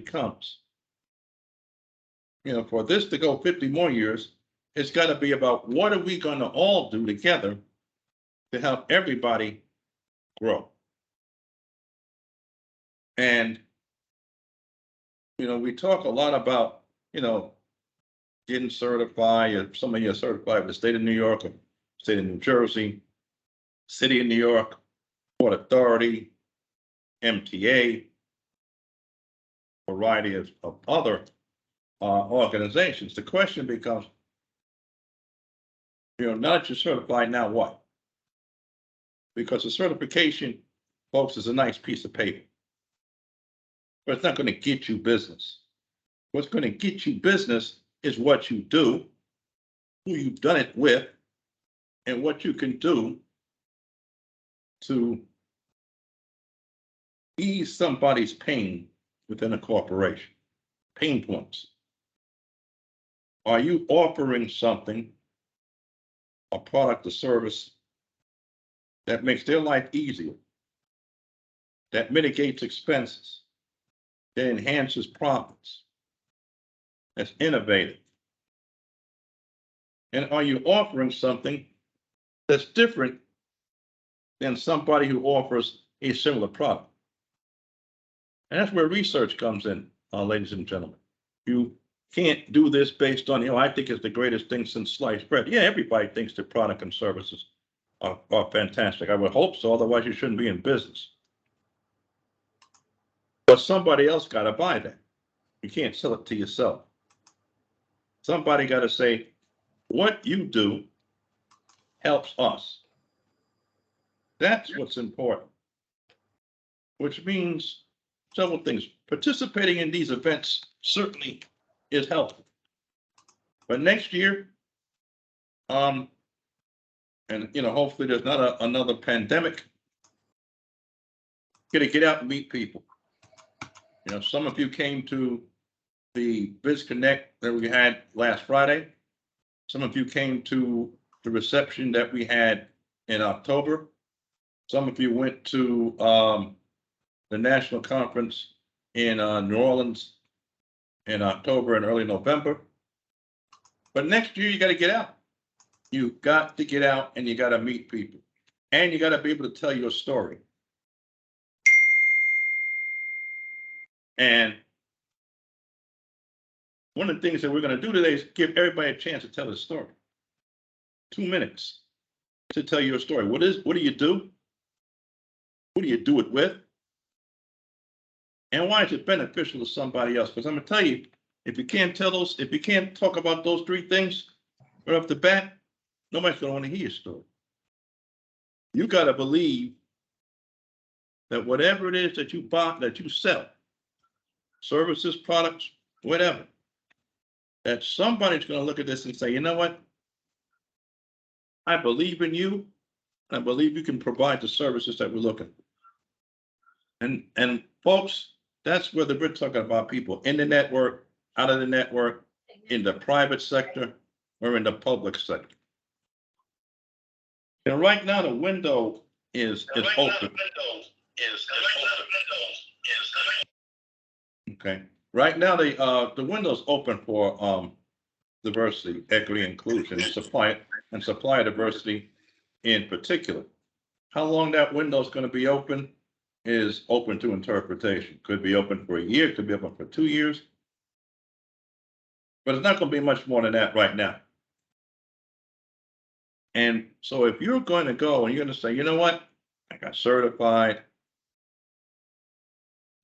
becomes, for this to go 50 more years, it's got to be about what are we going to all do together to help everybody grow. And, we talk a lot about, getting certified, or some of you are certified with the state of New York, or state of New Jersey, city of New York, Port Authority, MTA, variety of other organizations. The question becomes, now that you're certified, now what? Because the certification, folks, is a nice piece of paper, but it's not going to get you business. What's going to get you business is what you do, who you've done it with, and what you can do to ease somebody's pain within a corporation. Pain points. Are you offering something, a product or service, that makes their life easier, that mitigates expenses, that enhances profits, that's innovative? And are you offering something that's different than somebody who offers a similar product? And that's where research comes in, ladies and gentlemen. You can't do this based on, I think it's the greatest thing since sliced bread. Yeah, everybody thinks their product and services are fantastic. I would hope so, otherwise you shouldn't be in business. But somebody else got to buy that. You can't sell it to yourself. Somebody got to say, what you do helps us. That's what's important. Which means several things. Participating in these events certainly is helpful. But next year, and hopefully there's not another pandemic, get out and meet people. Some of you came to the Biz Connect that we had last Friday. Some of you came to the reception that we had in October. Some of you went to the national conference in New Orleans in October and early November. But next year, you got to get out. You got to get out and you got to meet people. And you got to be able to tell your story. And one of the things that we're going to do today is give everybody a chance to tell a story. 2 minutes to tell your story. What do you do? Who do you do it with? And why is it beneficial to somebody else? Because I'm going to tell you, if you can't talk about those three things right off the bat, nobody's going to want to hear your story. You got to believe that whatever it is that you buy, that you sell, services, products, whatever, that somebody's going to look at this and say, you know what? I believe in you. I believe you can provide the services that we're looking for. And folks, that's whether we're talking about people in the network, out of the network, in the private sector, or in the public sector. Right now the window is open. Okay. Right now the window's open for diversity, equity, inclusion, and supply diversity in particular. How long that window is going to be open is open to interpretation. Could be open for a year, could be open for 2 years. But it's not going to be much more than that right now. And so if you're going to go and you're going to say, you know what, I got certified,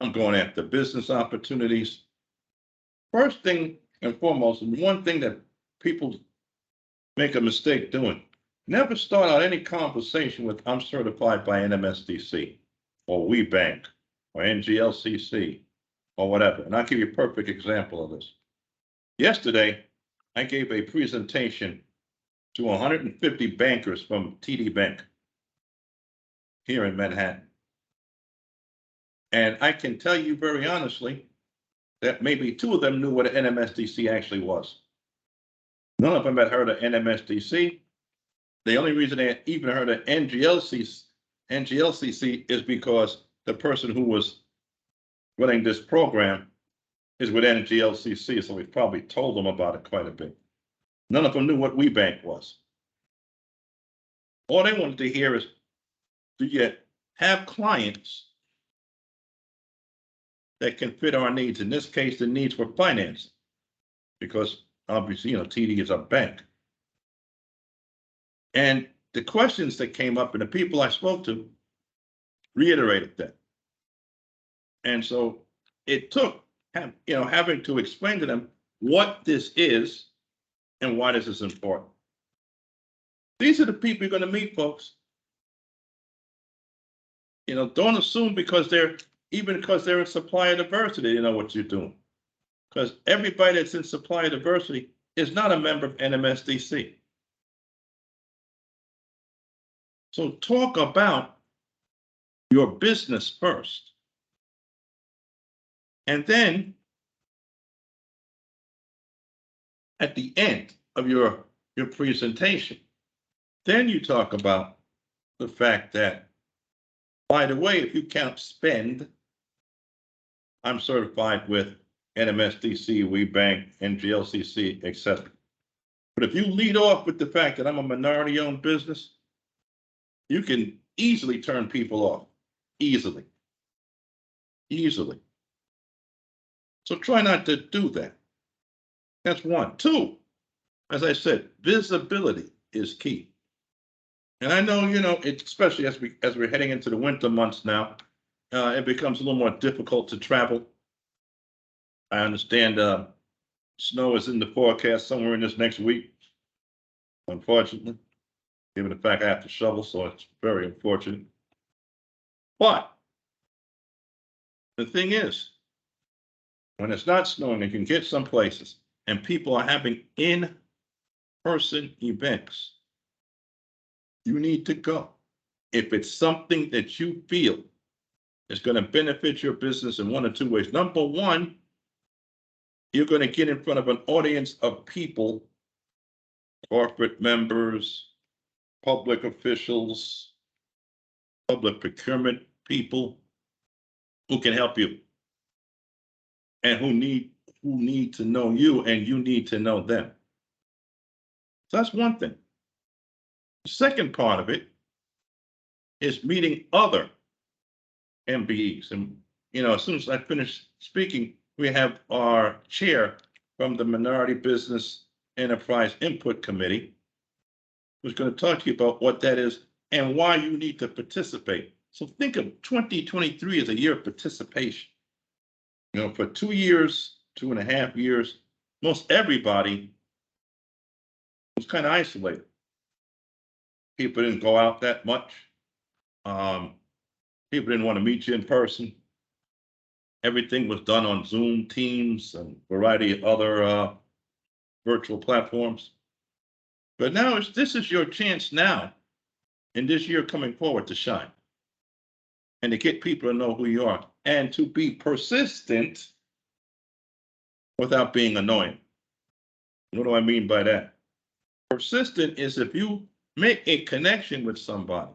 I'm going after business opportunities. First thing and foremost, and one thing that people make a mistake doing, never start out any conversation with I'm certified by NMSDC or WeBank or NGLCC or whatever. And I'll give you a perfect example of this. Yesterday, I gave a presentation to 150 bankers from TD Bank here in Manhattan. And I can tell you very honestly that maybe 2 of them knew what an NMSDC actually was. None of them had heard of NMSDC. The only reason they even heard of NGLCC is because the person who was running this program is with NGLCC, so we've probably told them about it quite a bit. None of them knew what WeBank was. All they wanted to hear is, do you have clients that can fit our needs? In this case, the needs for financing, because obviously, TD is a bank. And the questions that came up and the people I spoke to reiterated that. And so it took, having to explain to them what this is and why this is important. These are the people you're going to meet, folks. Don't assume because they're in supplier diversity, you know what you're doing. Because everybody that's in supplier diversity is not a member of NMSDC. So talk about your business first. And then at the end of your presentation, then you talk about the fact that, by the way, if you can't spend, I'm certified with NMSDC, WeBank, NGLCC, etc. But if you lead off with the fact that I'm a minority-owned business, you can easily turn people off. Easily. So try not to do that. That's one. Two, as I said, visibility is key. And I know, especially as we're heading into the winter months now, it becomes a little more difficult to travel. I understand snow is in the forecast somewhere in this next week, unfortunately, given the fact I have to shovel, so it's very unfortunate. But the thing is, when it's not snowing, you can get some places, and people are having in-person events. You need to go. If it's something that you feel is going to benefit your business in one or two ways. Number one, you're going to get in front of an audience of people, corporate members, public officials, public procurement people who can help you and who need to know you, and you need to know them. So that's one thing. The second part of it is meeting other MBEs. And, as soon as I finish speaking, we have our chair from the Minority Business Enterprise Input Committee, who's going to talk to you about what that is and why you need to participate. So think of 2023 as a year of participation. For 2 years, 2.5 years, most everybody was kind of isolated. People didn't go out that much. People didn't want to meet you in person. Everything was done on Zoom, Teams, and a variety of other virtual platforms. But now this is your chance now, in this year coming forward, to shine and to get people to know who you are and to be persistent without being annoying. What do I mean by that? Persistent is if you make a connection with somebody,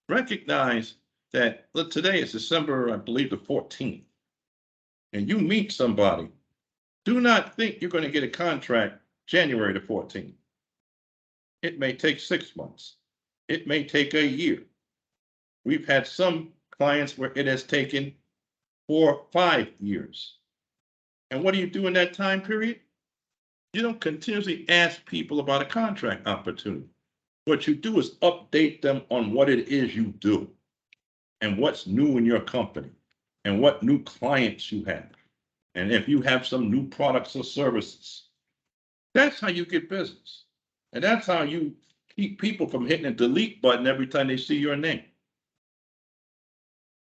recognize that, look, today is December, I believe, the 14th, and you meet somebody, do not think you're going to get a contract January the 14th. It may take 6 months. It may take a year. We've had some clients where it has taken 4 or 5 years. And what do you do in that time period? You don't continuously ask people about a contract opportunity. What you do is update them on what it is you do and what's new in your company and what new clients you have. And if you have some new products or services, that's how you get business. And that's how you keep people from hitting a delete button every time they see your name.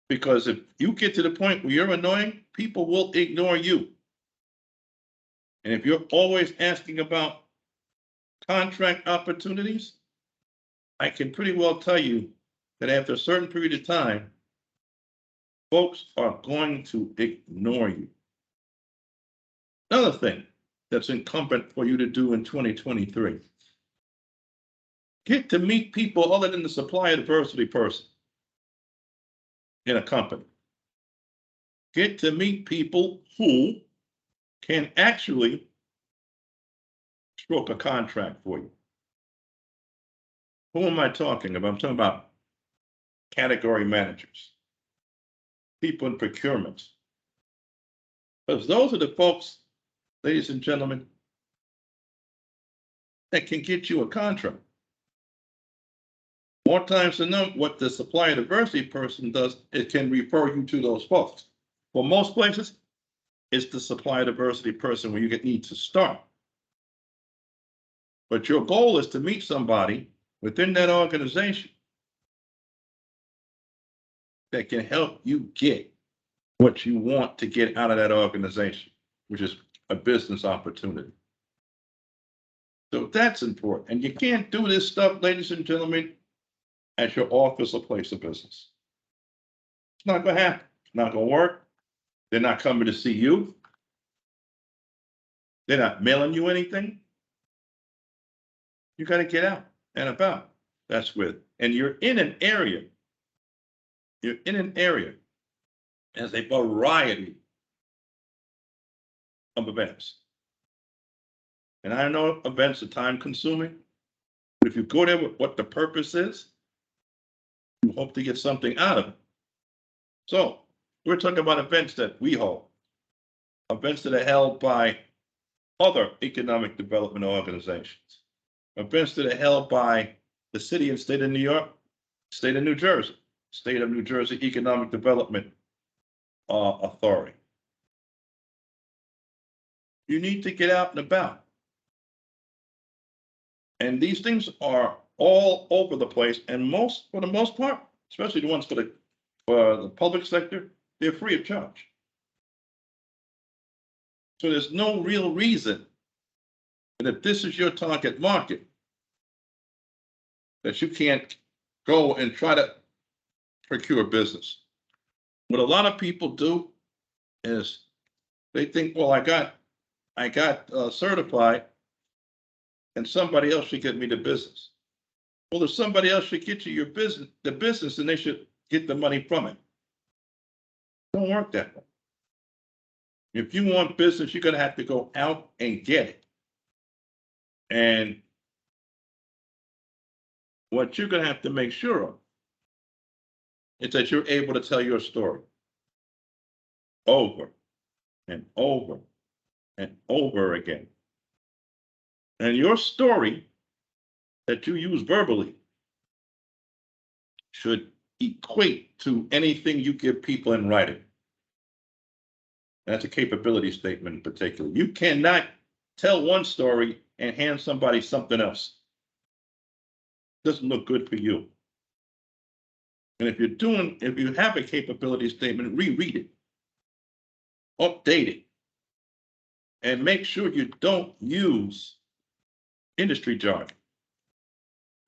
Because if you get to the point where you're annoying, people will ignore you. And if you're always asking about contract opportunities, I can pretty well tell you that after a certain period of time, folks are going to ignore you. Another thing that's incumbent for you to do in 2023, get to meet people other than the supplier diversity person in a company. Get to meet people who can actually stroke a contract for you. Who am I talking about? I'm talking about category managers, people in procurement. Because those are the folks, ladies and gentlemen, that can get you a contract. More times than not, what the supplier diversity person does, it can refer you to those folks. For most places, it's the supplier diversity person where you need to start. But your goal is to meet somebody within that organization that can help you get what you want to get out of that organization, which is a business opportunity. So that's important. And you can't do this stuff, ladies and gentlemen, at your office or place of business. It's not going to happen. It's not going to work. They're not coming to see you. They're not mailing you anything. You got to get out and about. That's with. And you're in an area. You're in an area. There's a variety of events. And I know events are time consuming, but if you go there with what the purpose is, you hope to get something out of it. So we're talking about events that we hold, events that are held by other economic development organizations, events that are held by the city and state of New York, state of New Jersey, state of New Jersey Economic Development Authority. You need to get out and about. And these things are all over the place, and for the most part, especially the ones for the public sector, they're free of charge. So there's no real reason that if this is your target market, that you can't go and try to procure business. What a lot of people do is they think, well, I got certified, and somebody else should get me the business. Well, if somebody else should get you the business, then they should get the money from it. It don't work that way. If you want business, you're going to have to go out and get it. And what you're going to have to make sure of is that you're able to tell your story over and over and over again. And your story that you use verbally should equate to anything you give people in writing. That's a capability statement in particular. You cannot tell one story and hand somebody something else. Doesn't look good for you. And if you have a capability statement, reread it, update it, and make sure you don't use industry jargon.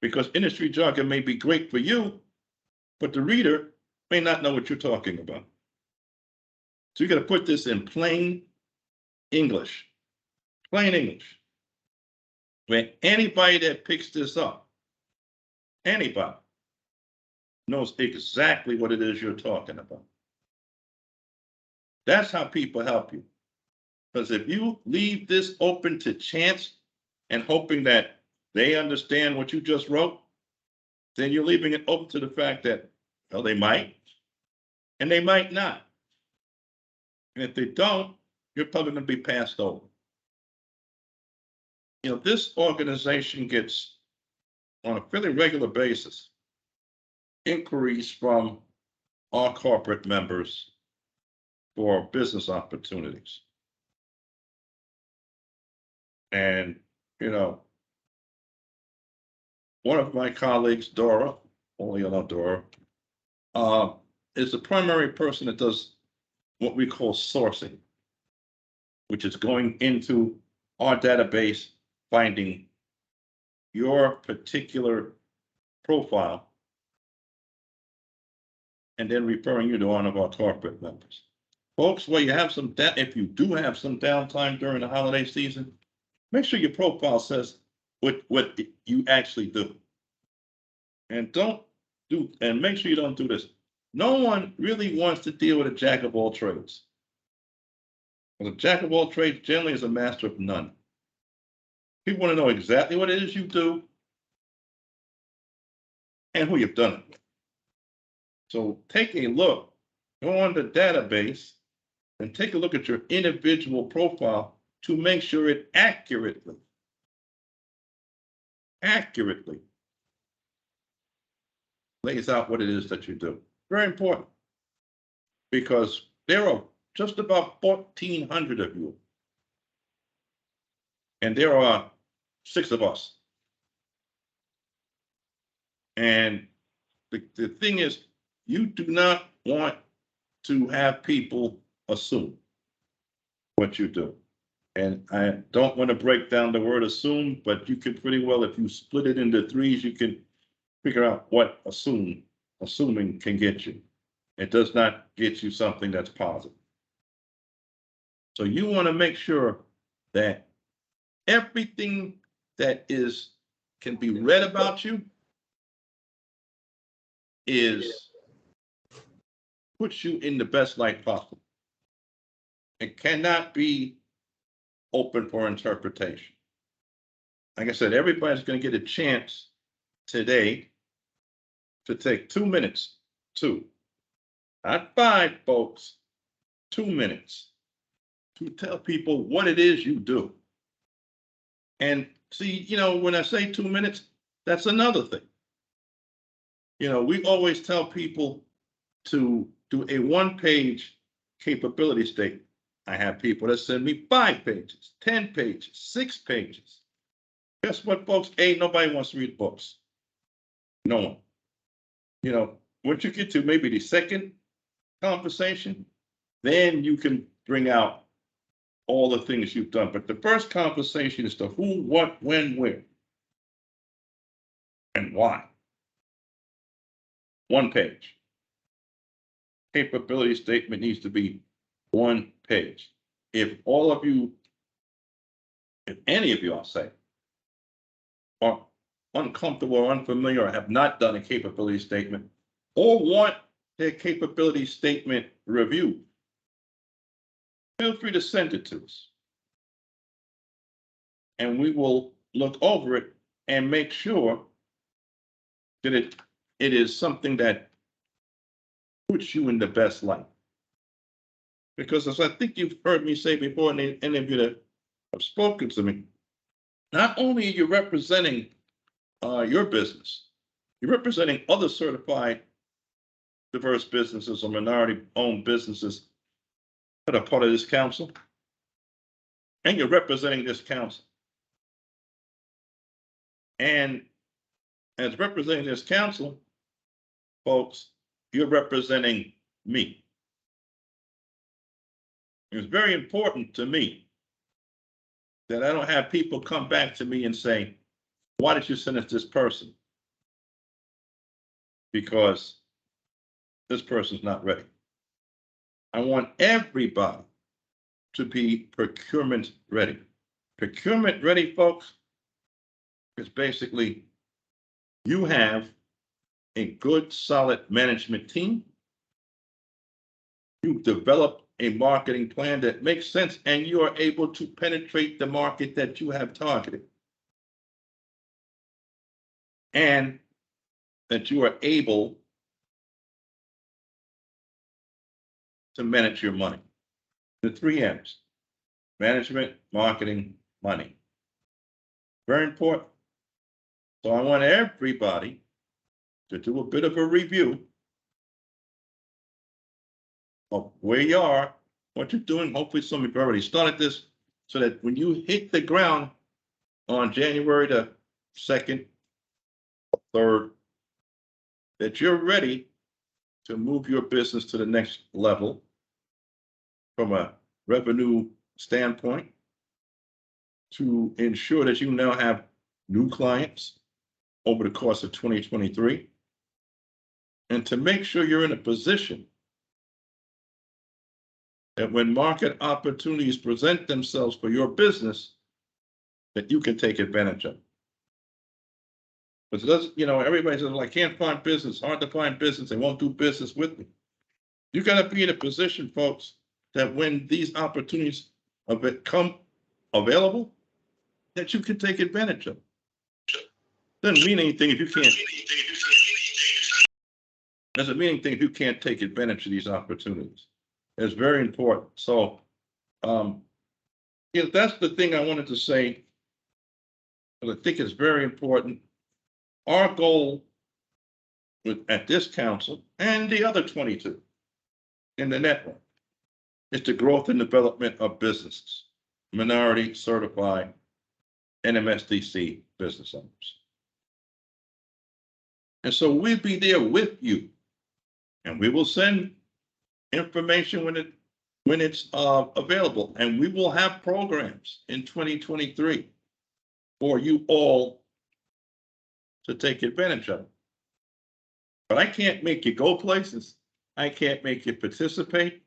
Because industry jargon may be great for you, but the reader may not know what you're talking about. So you got to put this in plain English, where anybody that picks this up, anybody knows exactly what it is you're talking about. That's how people help you. Because if you leave this open to chance and hoping that they understand what you just wrote, then you're leaving it open to the fact that, well, they might, and they might not. And if they don't, you're probably going to be passed over. You know, this organization gets, on a fairly regular basis, inquiries from our corporate members for business opportunities. And, you know, one of my colleagues, Dora, only I know Dora, is the primary person that does what we call sourcing, which is going into our database, finding your particular profile, and then referring you to one of our corporate members. Folks, well, if you do have some downtime during the holiday season, make sure your profile says what you actually do. And make sure you don't do this. No one really wants to deal with a jack of all trades. Well, the jack of all trades generally is a master of none. People want to know exactly what it is you do and who you've done it with. So take a look, go on the database and take a look at your individual profile to make sure it accurately lays out what it is that you do. Very important, because there are just about 1,400 of you, and there are 6 of us. And the thing is, you do not want to have people assume what you do. And I don't want to break down the word assume, but you can pretty well, if you split it into 3s, you can figure out what assuming can get you. It does not get you something that's positive. So you want to make sure that everything that can be read about you puts you in the best light possible. It cannot be open for interpretation. Like I said, everybody's going to get a chance today to take 2 minutes, not 5, folks, 2 minutes to tell people what it is you do. And see, when I say 2 minutes, that's another thing. We always tell people to do a 1-page capability statement. I have people that send me 5 pages, 10 pages, 6 pages. Guess what, folks? Nobody wants to read books. No one. Once you get to maybe the second conversation, then you can bring out all the things you've done. But the first conversation is the who, what, when, where, and why. 1 page. Capability statement needs to be 1 page. If any of you, I'll say, are uncomfortable or unfamiliar or have not done a capability statement or want their capability statement reviewed, feel free to send it to us. And we will look over it and make sure that it is something that puts you in the best light. Because as I think you've heard me say before, and any of you that have spoken to me, not only are you representing your business, you're representing other certified diverse businesses or minority-owned businesses that are part of this council, and you're representing this council. And as representing this council, folks, you're representing me. It's very important to me that I don't have people come back to me and say, why did you send us this person? Because this person's not ready. I want everybody to be procurement ready. Procurement ready, folks, is basically you have a good, solid management team. You've developed a marketing plan that makes sense, and you are able to penetrate the market that you have targeted. And that you are able to manage your money. The 3 M's: management, marketing, money. Very important. So I want everybody to do a bit of a review of where you are, what you're doing. Hopefully some of you have already started this, so that when you hit the ground on January the 2nd, 3rd, that you're ready to move your business to the next level from a revenue standpoint, to ensure that you now have new clients over the course of 2023, and to make sure you're in a position that when market opportunities present themselves for your business, that you can take advantage of. But it doesn't, everybody says, well, I can't find business, hard to find business, they won't do business with me. You got to be in a position, folks, that when these opportunities become available, that you can take advantage of. Doesn't mean anything if you can't. Doesn't mean anything if you can't take advantage of these opportunities. It's very important. So, if that's the thing I wanted to say, but I think it's very important. Our goal at this council and the other 22 in the network is the growth and development of businesses, minority certified NMSDC business owners. And so we'll be there with you, and we will send information when it's available, and we will have programs in 2023 for you all to take advantage of. But I can't make you go places. I can't make you participate.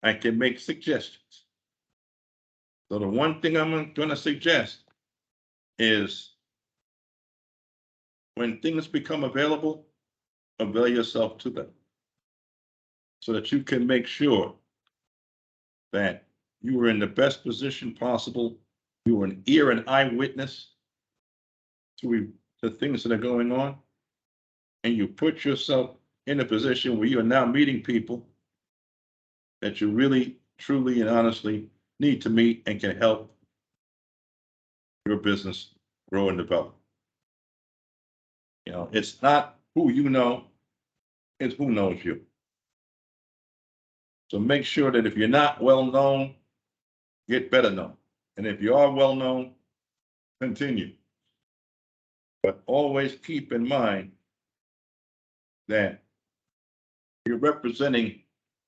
I can make suggestions. So the one thing I'm going to suggest is when things become available, avail yourself to them so that you can make sure that you are in the best position possible. You are an ear and eye witness to the things that are going on, and you put yourself in a position where you are now meeting people that you really, truly, and honestly need to meet and can help your business grow and develop. You know, it's not who you know, it's who knows you. So make sure that if you're not well known, get better known. And if you are well known, continue. But always keep in mind that you're representing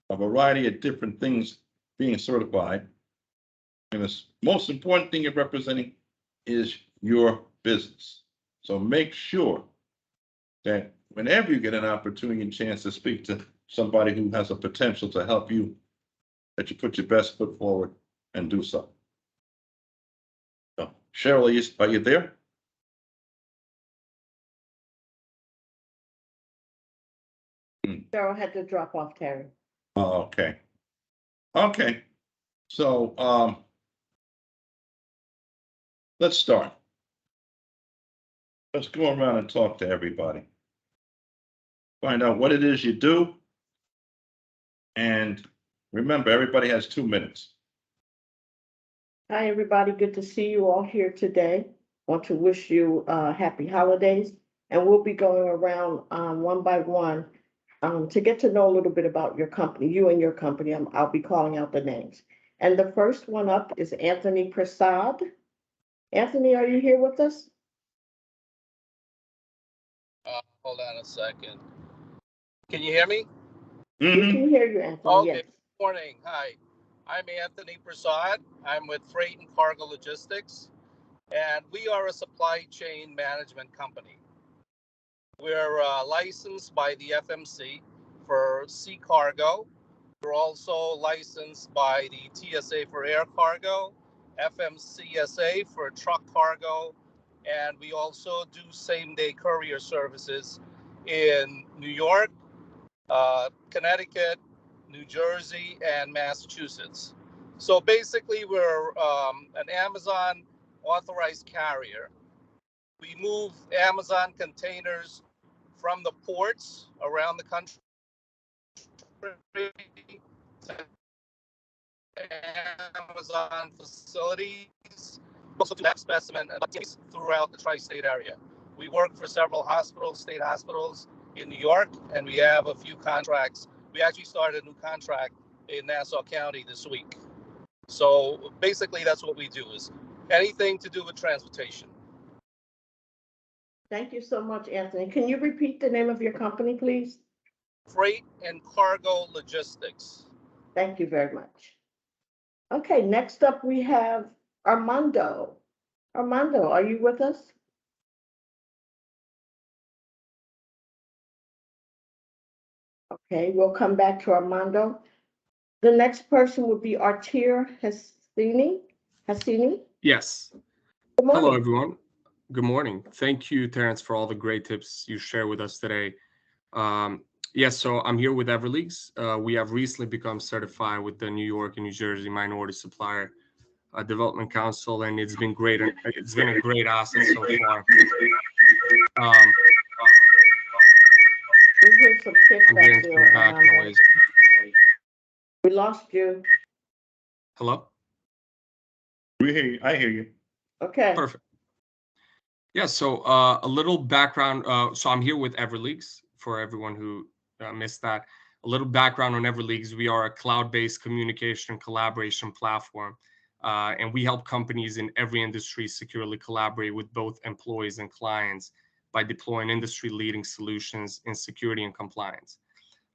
a variety of different things being certified. And the most important thing you're representing is your business. So make sure that whenever you get an opportunity and chance to speak to somebody who has a potential to help you, that you put your best foot forward and do so. So, Cheryl, are you there? Cheryl had to drop off, Terry. Oh, okay. Okay. So, let's start. Let's go around and talk to everybody. Find out what it is you do. And remember, everybody has 2 minutes. Hi, everybody. Good to see you all here today. Want to wish you happy holidays. And we'll be going around one by one to get to know a little bit about your company, you and your company. I'll be calling out the names. And the first one up is Anthony Prasad. Anthony, are you here with us? Hold on a second. Can you hear me? We can hear you, Anthony. Okay. Yes. Good morning. Hi. I'm Anthony Prasad. I'm with Freight and Cargo Logistics, and we are a supply chain management company. We're licensed by the FMC for sea cargo. We're also licensed by the TSA for air cargo, FMCSA for truck cargo, and we also do same-day courier services in New York, Connecticut, New Jersey, and Massachusetts. So basically, we're an Amazon authorized carrier. We move Amazon containers from the ports around the country to Amazon facilities, also to have specimen throughout the tri-state area. We work for several hospitals, state hospitals in New York, and we have a few contracts. We actually started a new contract in Nassau County this week. So basically, that's what we do, is anything to do with transportation. Thank you so much, Anthony. Can you repeat the name of your company, please? Freight and Cargo Logistics. Thank you very much. Okay, next up we have Armando. Armando, are you with us? Okay, we'll come back to Armando. The next person would be Artir Hassini. Yes. Good morning. Hello, everyone. Good morning. Thank you, Terrence, for all the great tips you share with us today. Yes, so I'm here with Everleagues. We have recently become certified with the New York and New Jersey Minority Supplier Development Council, and it's been great. It's been a great asset so far. We hear some I'm hearing kickback some there, back Armando. noise. We lost you. Hello? We hear you. I hear you. Okay. Perfect. Yeah, so a little background. So I'm here with Everleagues for everyone who missed that. A little background on Everleagues. We are a cloud-based communication and collaboration platform, and we help companies in every industry securely collaborate with both employees and clients by deploying industry-leading solutions in security and compliance.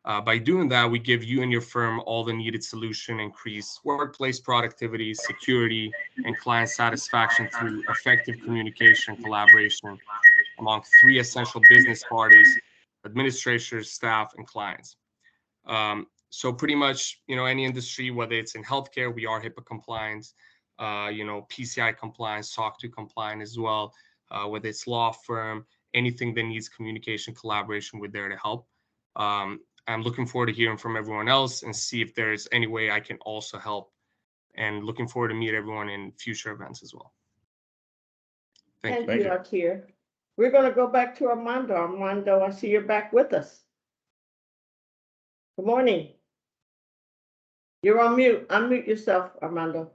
By doing that, we give you and your firm all the needed solution, increase workplace productivity, security, and client satisfaction through effective communication and collaboration among three essential business parties: administrators, staff, and clients. So pretty much, any industry, whether it's in healthcare, we are HIPAA compliant, PCI compliant, SOC 2 compliant as well, whether it's law firm, anything that needs communication, collaboration, we're there to help. I'm looking forward to hearing from everyone else and see if there's any way I can also help, and looking forward to meet everyone in future events as well. Thank you, Akir. We're going to go back to Armando. Armando, I see you're back with us. Good morning. You're on mute. Unmute yourself, Armando.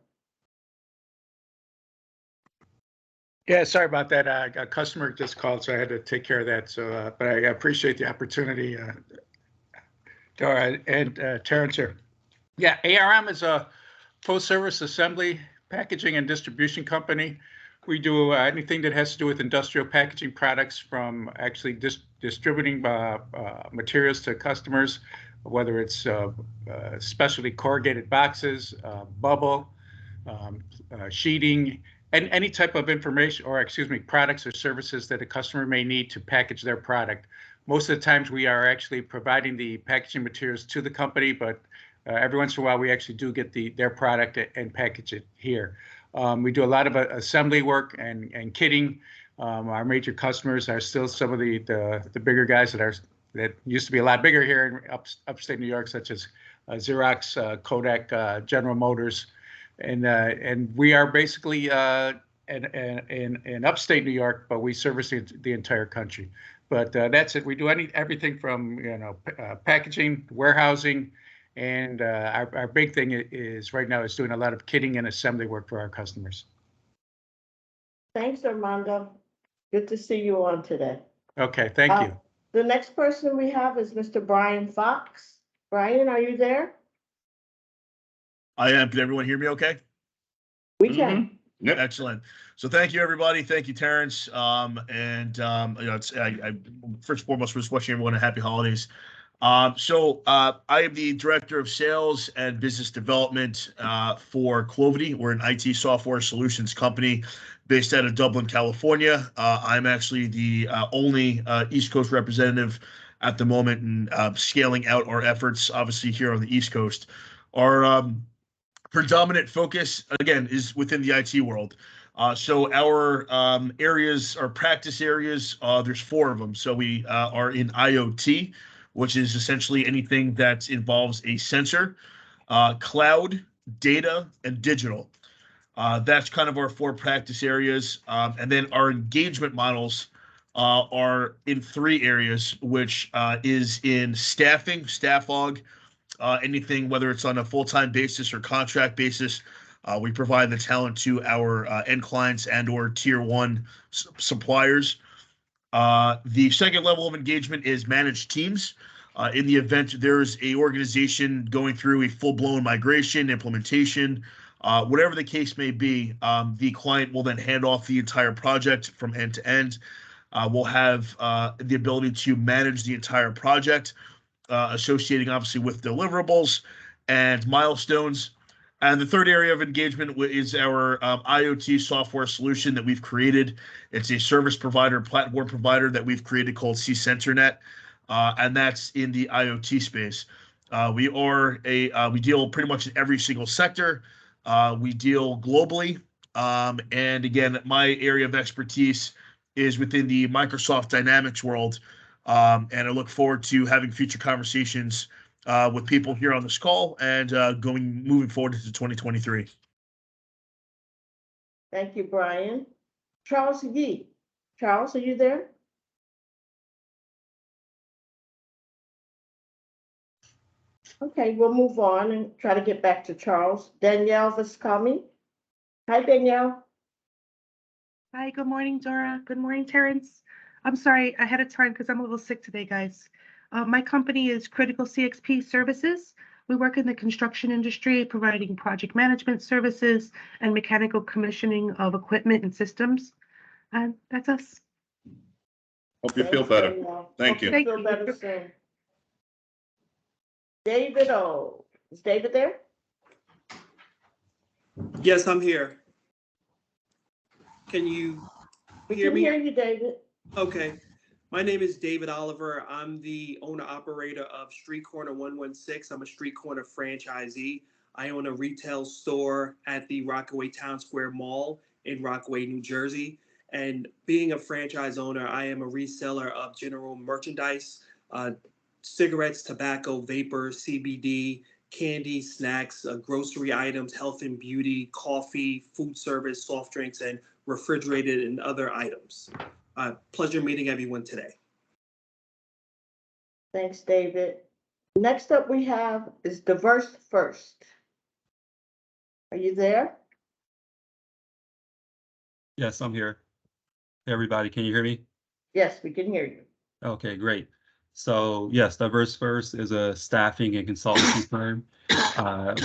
Yeah, sorry about that. A customer just called, so I had to take care of that. So, but I appreciate the opportunity, Dora and Terrence here. Yeah, ARM is a full-service assembly, packaging, and distribution company. We do anything that has to do with industrial packaging products, from actually distributing materials to customers, whether it's specialty corrugated boxes, bubble, sheeting, and any type of information, or products or services that a customer may need to package their product. Most of the times we are actually providing the packaging materials to the company, but every once in a while we actually do get their product and package it here. We do a lot of assembly work and kitting. Our major customers are still some of the bigger guys that used to be a lot bigger here in upstate New York, such as Xerox, Kodak, General Motors. And we are basically in upstate New York, but we service the entire country. But that's it. We do everything from packaging, warehousing, and our big thing is right now is doing a lot of kitting and assembly work for our customers. Thanks, Armando. Good to see you on today. Okay, thank you. The next person we have is Mr. Brian Fox. Brian, are you there? I am. Can everyone hear me okay? We can. Yep. Excellent. So thank you, everybody. Thank you, Terrence. I first and foremost, just wishing everyone a happy holidays. I am the director of sales and business development for Clovity. We're an IT software solutions company based out of Dublin, California. I'm actually the only East Coast representative at the moment, and scaling out our efforts, obviously, here on the East Coast. Our predominant focus, again, is within the IT world. So our areas, our practice areas, there's 4 of them. So we are in IoT, which is essentially anything that involves a sensor, cloud, data, and digital. That's kind of our 4 practice areas. And then our engagement models are in 3 areas, which is in staffing, staff aug, anything, whether it's on a full-time basis or contract basis. We provide the talent to our end clients and or tier 1 suppliers. The second level of engagement is managed teams. In the event there's a organization going through a full-blown migration, implementation, whatever the case may be, the client will then hand off the entire project from end to end. We'll have the ability to manage the entire project, associating obviously with deliverables and milestones. And the third area of engagement is our IoT software solution that we've created. It's a service provider, platform provider that we've created called CCenterNet, and that's in the IoT space. We deal pretty much in every single sector. We deal globally, and again, my area of expertise is within the Microsoft Dynamics world, And I look forward to having future conversations with people here on this call and moving forward into 2023. Thank you, Brian. Charles Yee. Charles, are you there? Okay, we'll move on and try to get back to Charles. Danielle Viscomi. Hi, Danielle. Hi, good morning, Dora. Good morning, Terrence. I'm sorry ahead of time because I'm a little sick today, guys. My company is Critical CXP Services. We work in the construction industry, providing project management services and mechanical commissioning of equipment and systems. And that's us. Hope you feel Thanks, better. Danielle. Thank Hope you. Thank Feel you. better soon. David O. Is David there? Yes, I'm here. Can you We hear can me? hear you, David. Okay. My name is David Oliver. I'm the owner operator of Street Corner 116. I'm a Street Corner franchisee. I own a retail store at the Rockaway Town Square Mall in Rockaway, New Jersey. And being a franchise owner, I am a reseller of general merchandise, cigarettes, tobacco, vapor, CBD, candy, snacks, grocery items, health and beauty, coffee, food service, soft drinks, and refrigerated and other items. Pleasure meeting everyone today. Thanks, David. Next up we have is Diverse First. Are you there? Yes, I'm here. Hey, everybody, can you hear me? Yes, we can hear you. Okay, great. So yes, Diverse First is a staffing and consultancy firm.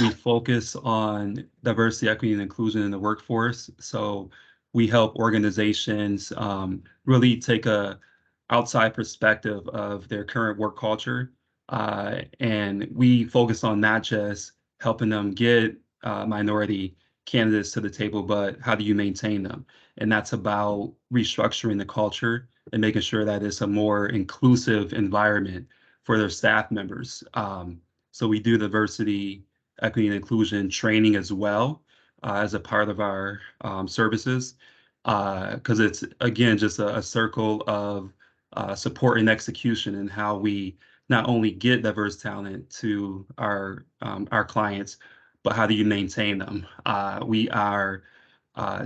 We focus on diversity, equity, and inclusion in the workforce. So we help organizations really take a outside perspective of their current work culture. And we focus on not just helping them get minority candidates to the table, but how do you maintain them? And that's about restructuring the culture and making sure that it's a more inclusive environment for their staff members. So we do diversity, equity, and inclusion training as well as a part of our services, because it's, again, just a circle of support and execution and how we not only get diverse talent to our clients, but how do you maintain them? We are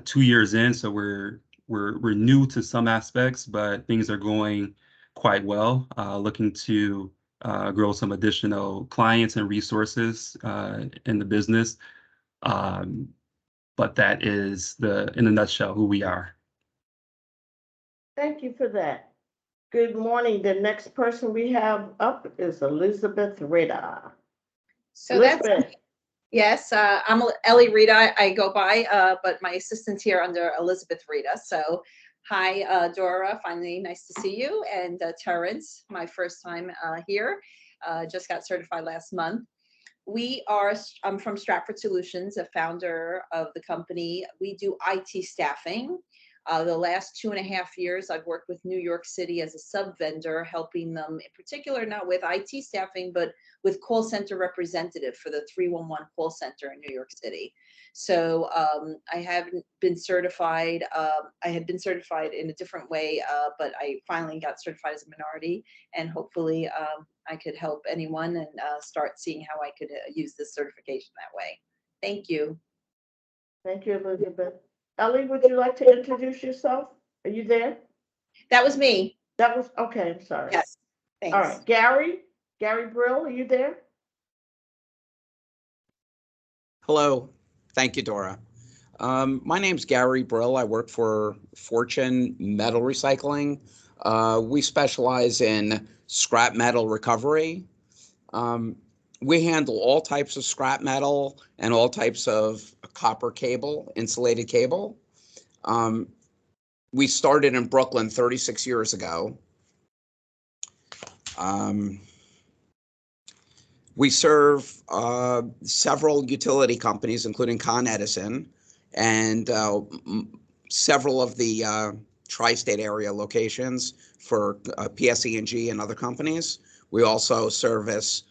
2 years in, so we're new to some aspects, but things are going quite well. Looking to grow some additional clients and resources in the business. But that is in a nutshell, who we are. Thank you for that. Good morning. The next person we have up is Elizabeth Rita. So that's, Elizabeth, yes, I'm Ellie Rita, I go by, but my assistant's here under Elizabeth Rita. So hi, Dora, finally nice to see you. And Terrence, my first time here, just got certified last month. I'm from Stratford Solutions, a founder of the company. We do IT staffing. The last 2.5 years, I've worked with New York City as a sub-vendor, helping them in particular, not with IT staffing, but with call center representative for the 311 call center in New York City. So I haven't been certified. I had been certified in a different way, but I finally got certified as a minority, and hopefully I could help anyone and start seeing how I could use this certification that way. Thank you. thank you, Elizabeth. Ellie, would you like to introduce yourself? Are you there? That was me. That was, okay, I'm sorry. Yes. Thanks. All right, Gary Brill, are you there? Hello. Thank you, Dora. My name's Gary Brill. I work for Fortune Metal Recycling. We specialize in scrap metal recovery. We handle all types of scrap metal and all types of copper cable, insulated cable. We started in Brooklyn 36 years ago. We serve several utility companies, including Con Edison, and several of the tri-state area locations for PSE&G and other companies. We also service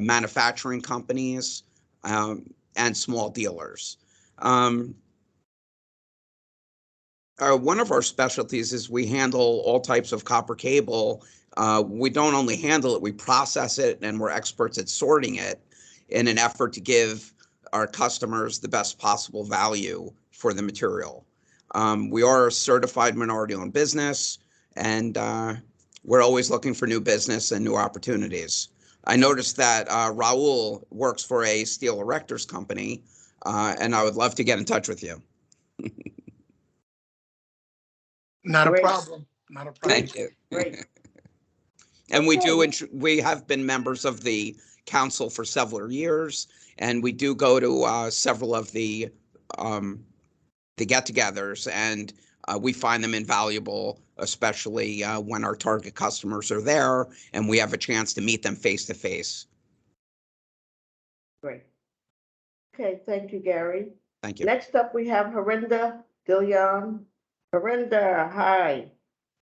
manufacturing companies and small dealers. One of our specialties is we handle all types of copper cable. We don't only handle it, we process it, and we're experts at sorting it in an effort to give our customers the best possible value for the material. We are a certified minority-owned business, and we're always looking for new business and new opportunities. I noticed that Raul works for a steel erectors company, and I would love to get in touch with you. Not a Great. problem. Not a problem. Thank you. Great. And we Okay. we have been members of the council for several years, and we do go to several of the get-togethers, and we find them invaluable, especially when our target customers are there and we have a chance to meet them face to face. Great. Okay, thank you, Gary. Thank you. Next up, we have Harinda Dilyan. Harinda, hi.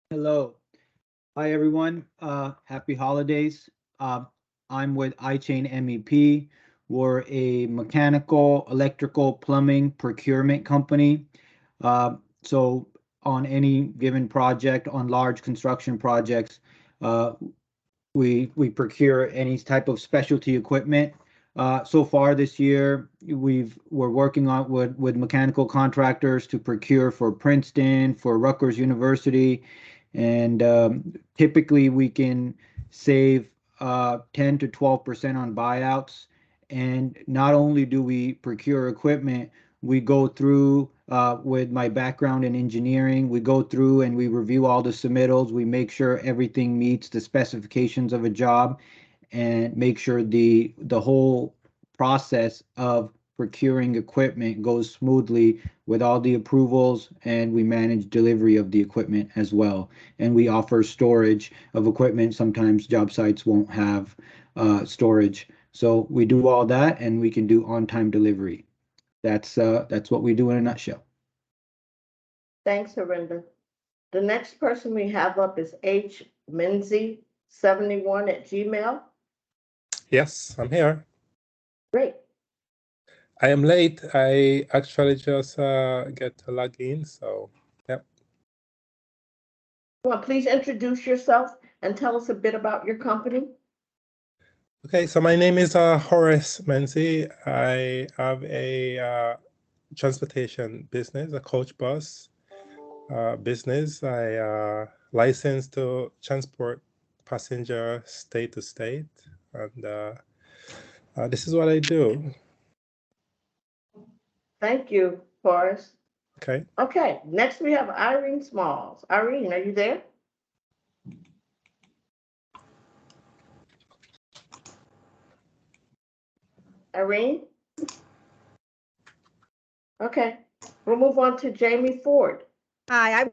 Hello. Hi, everyone. Happy holidays. I'm with iChain MEP. We're a mechanical, electrical, plumbing procurement company. So on any given project, on large construction projects, we procure any type of specialty equipment. So far this year, we're working on with mechanical contractors to procure for Princeton, for Rutgers University, and typically we can save 10 to 12% on buyouts. And not only do we procure equipment, we go through with my background in engineering, we go through and we review all the submittals. We make sure everything meets the specifications of a job, and make sure the whole process of procuring equipment goes smoothly with all the approvals, and we manage delivery of the equipment as well. And we offer storage of equipment. Sometimes job sites won't have storage. So we do all that, and we can do on-time delivery. That's what we do in a nutshell. Thanks, Harinda. The next person we have up is H. Minzy71 at Gmail. Yes, I'm here. Great. I am late. I actually just get to log in, so yeah. Well, please introduce yourself and tell us a bit about your company. Okay, so my name is Horace Menzie. I have a transportation business, a coach bus business. I licensed to transport passenger state to state, and this is what I do. Thank you, Horace. Okay. Okay, next we have Irene Smalls. Irene, are you there? Irene? Okay, we'll move on to Jamie Ford. Hi,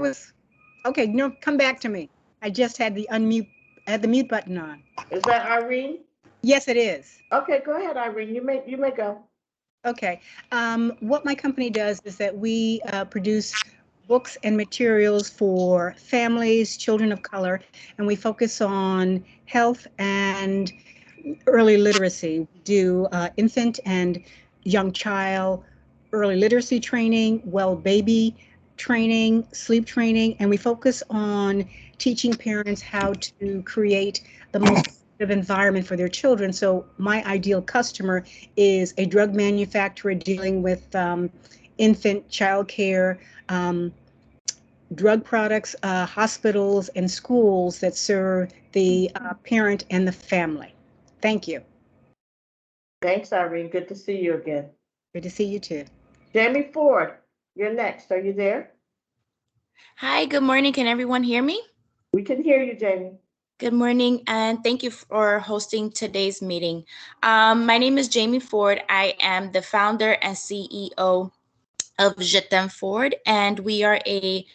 okay, no, come back to me. I just had the mute button on. Is that Irene? Yes, it is. Okay, go ahead, Irene. You may go. Okay. What my company does is that we produce books and materials for families, children of color, and we focus on health and early literacy. We do infant and young child early literacy training, well baby training, sleep training, and we focus on teaching parents how to create the most positive environment for their children. So my ideal customer is a drug manufacturer dealing with infant child care, drug products, hospitals, and schools that serve the parent and the family. Thank you. Thanks, Irene. Good to see you again. Good to see you too. Jamie Ford, you're next. Are you there? Hi, good morning. Can everyone hear me? We can hear you, Jamie. Good morning, and thank you for hosting today's meeting. My name is Jamie Ford. I am the founder and CEO of Je T'aime Ford, and we are a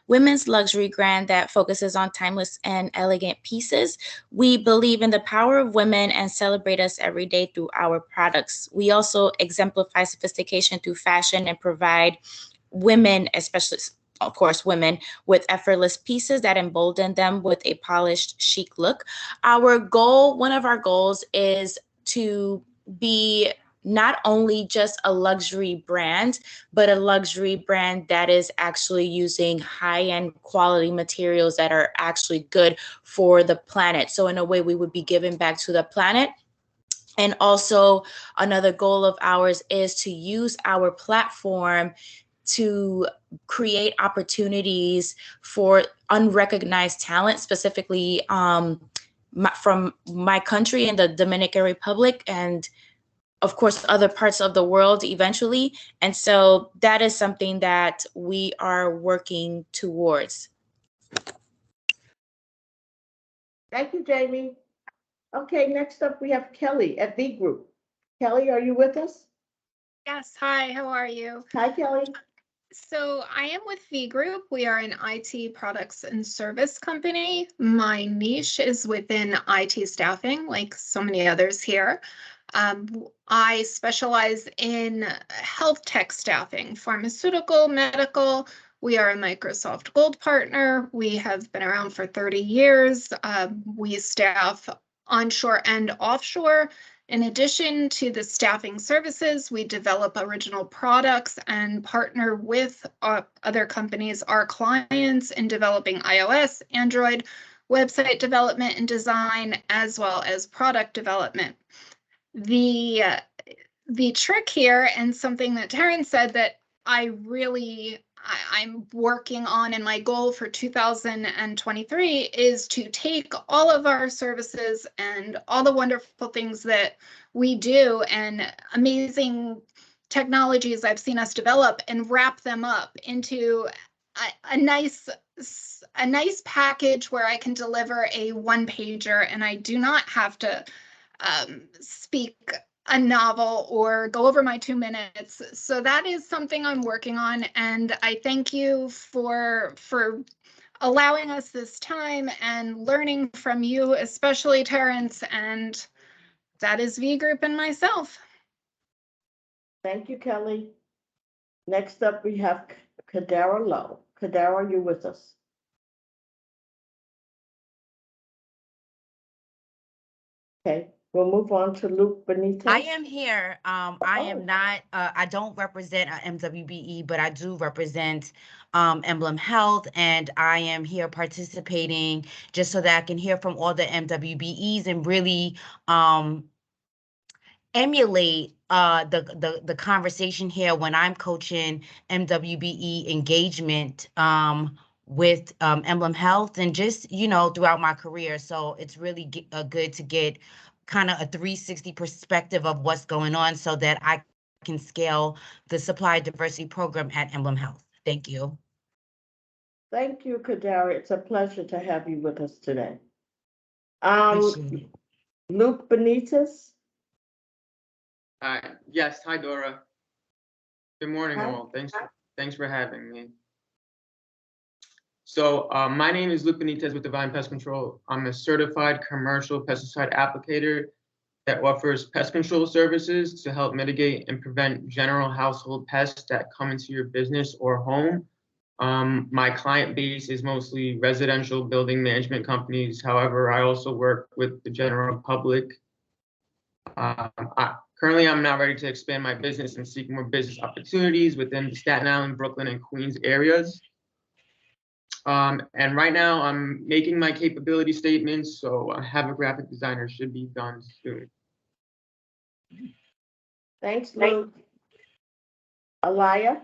women's luxury brand that focuses on timeless and elegant pieces. We believe in the power of women and celebrate us every day through our products. We also exemplify sophistication through fashion and provide women, especially, of course, women, with effortless pieces that embolden them with a polished, chic look. One of our goals is to be not only just a luxury brand, but a luxury brand that is actually using high-end quality materials that are actually good for the planet. So in a way, we would be giving back to the planet. And also another goal of ours is to use our platform to create opportunities for unrecognized talent, specifically from my country in the Dominican Republic, and of course other parts of the world eventually. And so that is something that we are working towards. Thank you, Jamie. Okay, next up we have Kelly at V Group. Kelly, are you with us? Yes, hi, how are you? Hi, Kelly. So I am with V Group. We are an IT products and service company. My niche is within IT staffing, like so many others here. I specialize in health tech staffing, pharmaceutical, medical. We are a Microsoft Gold partner. We have been around for 30 years. We staff onshore and offshore. In addition to the staffing services, we develop original products and partner with other companies, our clients, in developing iOS, Android, website development and design, as well as product development. The trick here, and something that Terrence said that I'm working on, and my goal for 2023 is to take all of our services and all the wonderful things that we do and amazing technologies I've seen us develop and wrap them up into a nice package where I can deliver a one-pager and I do not have to speak a novel or go over my 2 minutes. So that is something I'm working on. And I thank you for allowing us this time and learning from you, especially Terrence. And that is V Group and myself. Thank you, Kelly. Next up, we have Kadara Lowe. Kadara, are you with us? Okay, we'll move on to Luke Benitez. I am here. I am not, I don't represent MWBE, but I do represent Emblem Health, and I am here participating just so that I can hear from all the MWBEs and really emulate the conversation here when I'm coaching MWBE engagement with Emblem Health and just, throughout my career. So it's really good to get kind of a 360 perspective of what's going on so that I can scale the supply diversity program at Emblem Health. Thank you. Thank you, Kadara. It's a pleasure to have you with us today. Luke Benitez. Yes, hi Dora. Good morning, Hi. all. Thanks for having me. So my name is Luke Benitez with Divine Pest Control. I'm a certified commercial pesticide applicator that offers pest control services to help mitigate and prevent general household pests that come into your business or home. My client base is mostly residential building management companies. However, I also work with the general public. Currently, I'm not ready to expand my business and seek more business opportunities within the Staten Island, Brooklyn, and Queens areas. And right now, I'm making my capability statements, so I have a graphic designer should be done soon. Thanks, Luke. Alaya.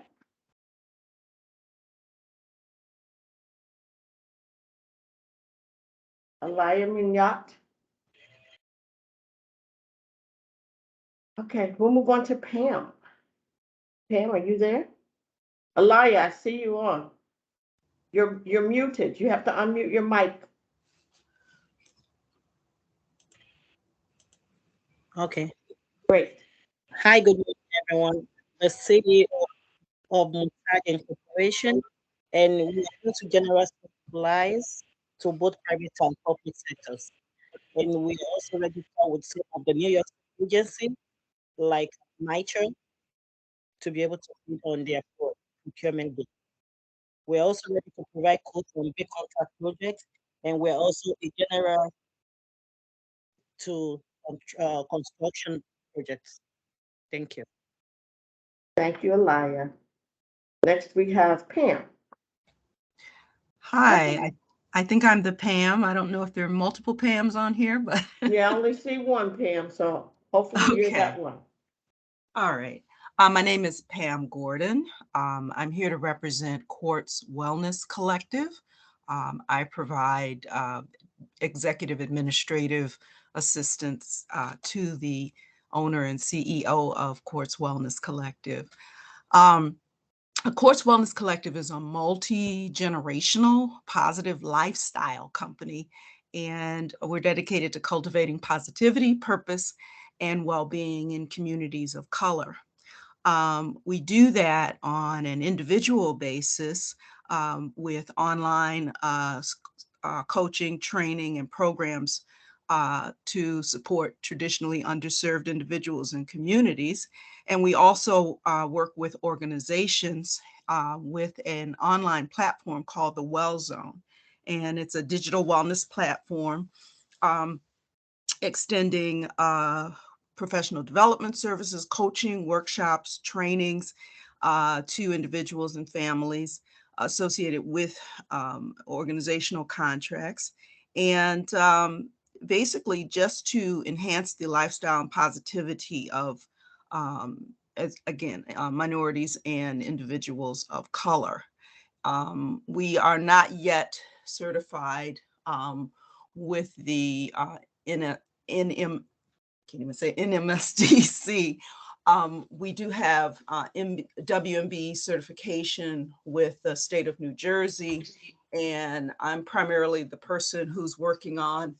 Alaya Mignot. Okay, we'll move on to Pam. Pam, are you there? Alaya, I see you on. You're muted. You have to unmute your mic. Okay. Great. Hi, good morning, everyone. The CEO of Mutag Incorporation, and we are going to generate supplies to both private and corporate sectors. And we are also registered with some of the New York agencies like MITRE to be able to bid on their procurement bid. We're also ready to provide quotes on big contract projects, and we're also a general to construction projects. Thank you. Thank you, Alaya. Next, we have Pam. Hi, I think I'm the Pam. I don't know if there are multiple Pams on here, but Yeah, I only see one Pam, so hopefully you're that okay. one. All right. My name is Pam Gordon. I'm here to represent Quartz Wellness Collective. I provide executive administrative assistance to the owner and CEO of Quartz Wellness Collective. Quartz Wellness Collective is a multi-generational positive lifestyle company, and we're dedicated to cultivating positivity, purpose, and well-being in communities of color. We do that on an individual basis with online coaching, training, and programs to support traditionally underserved individuals and communities. And we also work with organizations with an online platform called the Well Zone. And it's a digital wellness platform extending professional development services, coaching, workshops, trainings to individuals and families associated with organizational contracts. And basically just to enhance the lifestyle and positivity of, minorities and individuals of color. We are not yet certified with the NMSDC. We do have WMB certification with the state of New Jersey, and I'm primarily the person who's working on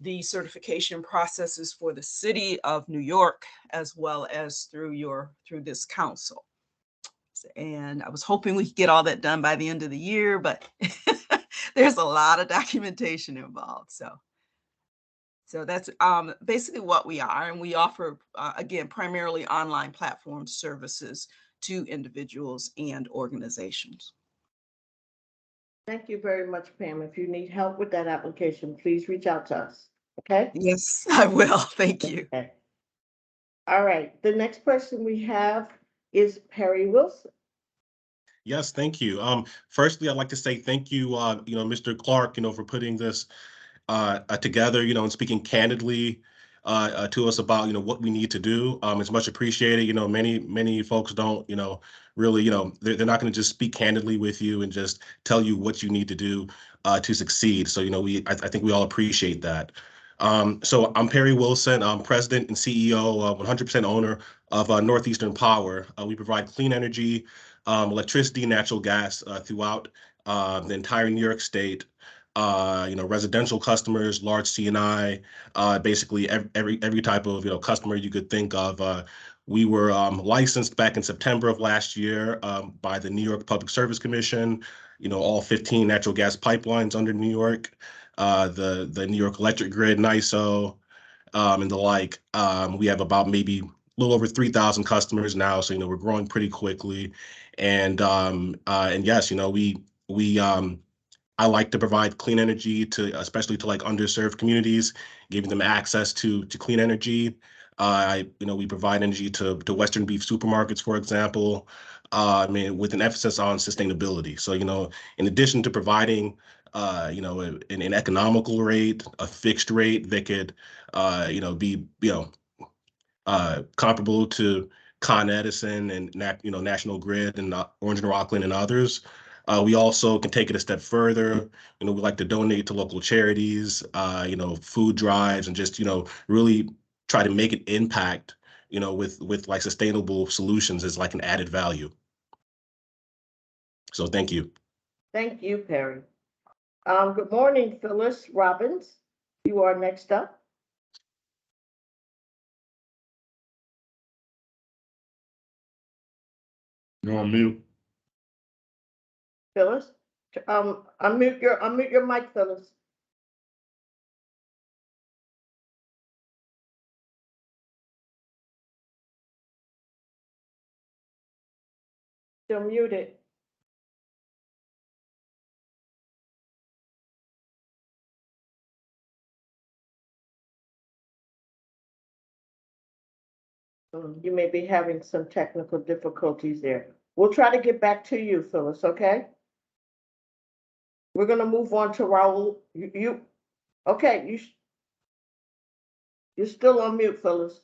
the certification processes for the city of New York, as well as through this council. And I was hoping we could get all that done by the end of the year, but there's a lot of documentation involved. So that's basically what we are. And we offer, again, primarily online platform services to individuals and organizations. Thank you very much, Pam. If you need help with that application, please reach out to us. Okay? Yes, I will. Thank you. Okay. All right. The next person we have is Perry Wilson. Yes, thank you. Firstly, I'd like to say thank you, Mr. Clark, for putting this together, and speaking candidly to us about, what we need to do. It's much appreciated. Many folks don't, really, they're not going to just speak candidly with you and just tell you what you need to do to succeed. So, I think we all appreciate that. So I'm Perry Wilson. I'm president and CEO, 100% owner of Northeastern Power. We provide clean energy, electricity, natural gas throughout the entire New York State. Residential customers, large C&I, basically every type of customer you could think of. We were licensed back in September of last year by the New York Public Service Commission. All 15 natural gas pipelines under New York, the New York Electric Grid, NISO, and the like. We have about maybe a little over 3,000 customers now, so we're growing pretty quickly. And yes, I like to provide clean energy especially to like underserved communities, giving them access to clean energy. We provide energy to Western beef supermarkets, for example, with an emphasis on sustainability. So, in addition to providing, an economical rate, a fixed rate that could, be, comparable to Con Edison and National Grid and Orange and Rockland and others. We also can take it a step further. We like to donate to local charities, food drives, and just really try to make an impact, with like sustainable solutions as like an added value. So thank you. Thank you, Perry. Good morning, Phyllis Robbins. You are next up. You're on mute. Phyllis, unmute your mic, Phyllis. Still muted. You may be having some technical difficulties there. We'll try to get back to you, Phyllis, okay? We're gonna move on to Raul. Okay, you're still on mute, Phyllis.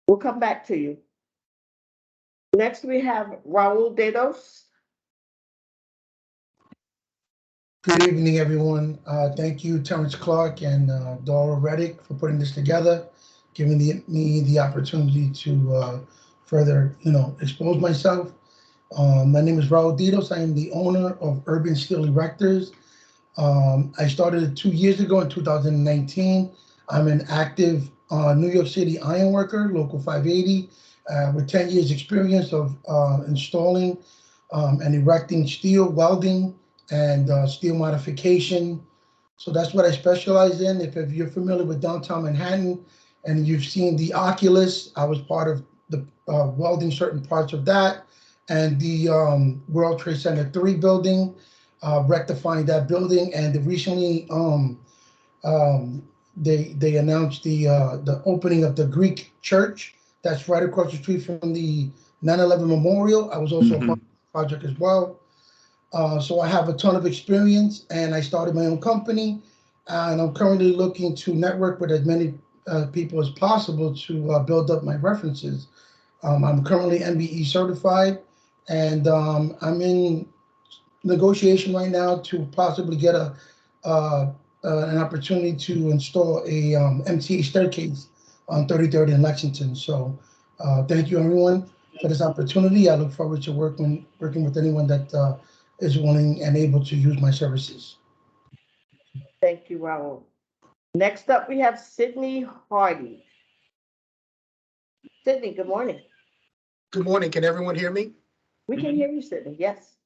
We'll come back to you. Next, we have Raul Dedos. Good evening, everyone. Thank you, Terrence Clark and Dora Reddick, for putting this together, giving me the opportunity to further, expose myself. My name is Raul Dedos. I am the owner of Urban Steel Erectors. I started it 2 years ago in 2019. I'm an active New York City iron worker, local 580, with 10 years experience of installing and erecting steel welding and steel modification. So that's what I specialize in. If you're familiar with downtown Manhattan and you've seen the Oculus, I was part of the welding certain parts of that, and the World Trade Center 3 building, rectifying that building. And recently they announced the opening of the Greek church that's right across the street from the 9/11 Memorial. I was also a part of the project as well. So I have a ton of experience, and I started my own company, and I'm currently looking to network with as many people as possible to build up my references. I'm currently MBE certified, and I'm in negotiation right now to possibly get an opportunity to install a MTA staircase on 33rd in Lexington. So thank you, everyone, for this opportunity. I look forward to working with anyone that is willing and able to use my services. Thank you, Raul. Next up, we have Sydney Hardy. Sydney, good morning. Good morning. Can everyone hear me? We can hear you, Sydney. Yes.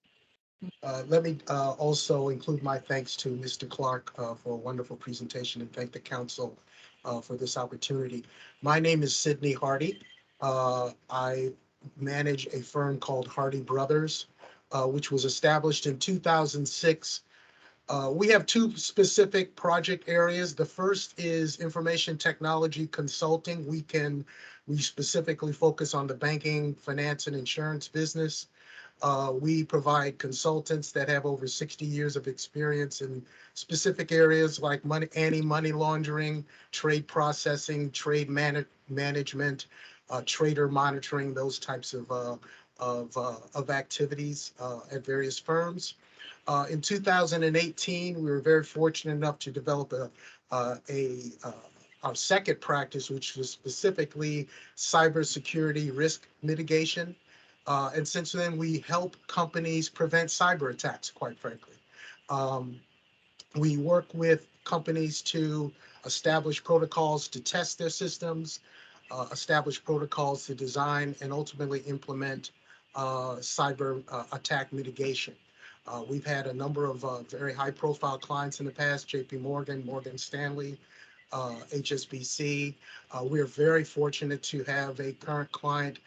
Let me also include my thanks to Mr. Clark for a wonderful presentation, and thank the council for this opportunity. My name is Sydney Hardy. I manage a firm called Hardy Brothers, which was established in 2006. We have two specific project areas. The first is information technology consulting. We specifically focus on the banking, finance, and insurance business. We provide consultants that have over 60 years of experience in specific areas like anti-money laundering, trade processing, trade management, trader monitoring, those types of activities at various firms. In 2018, we were very fortunate enough to develop our second practice, which was specifically cybersecurity risk mitigation. And since then, we help companies prevent cyber attacks, quite frankly. We work with companies to establish protocols to test their systems, establish protocols to design and ultimately implement cyber attack mitigation. We've had a number of very high-profile clients in the past: J.P. Morgan, Morgan Stanley, HSBC. We're very fortunate to have a current client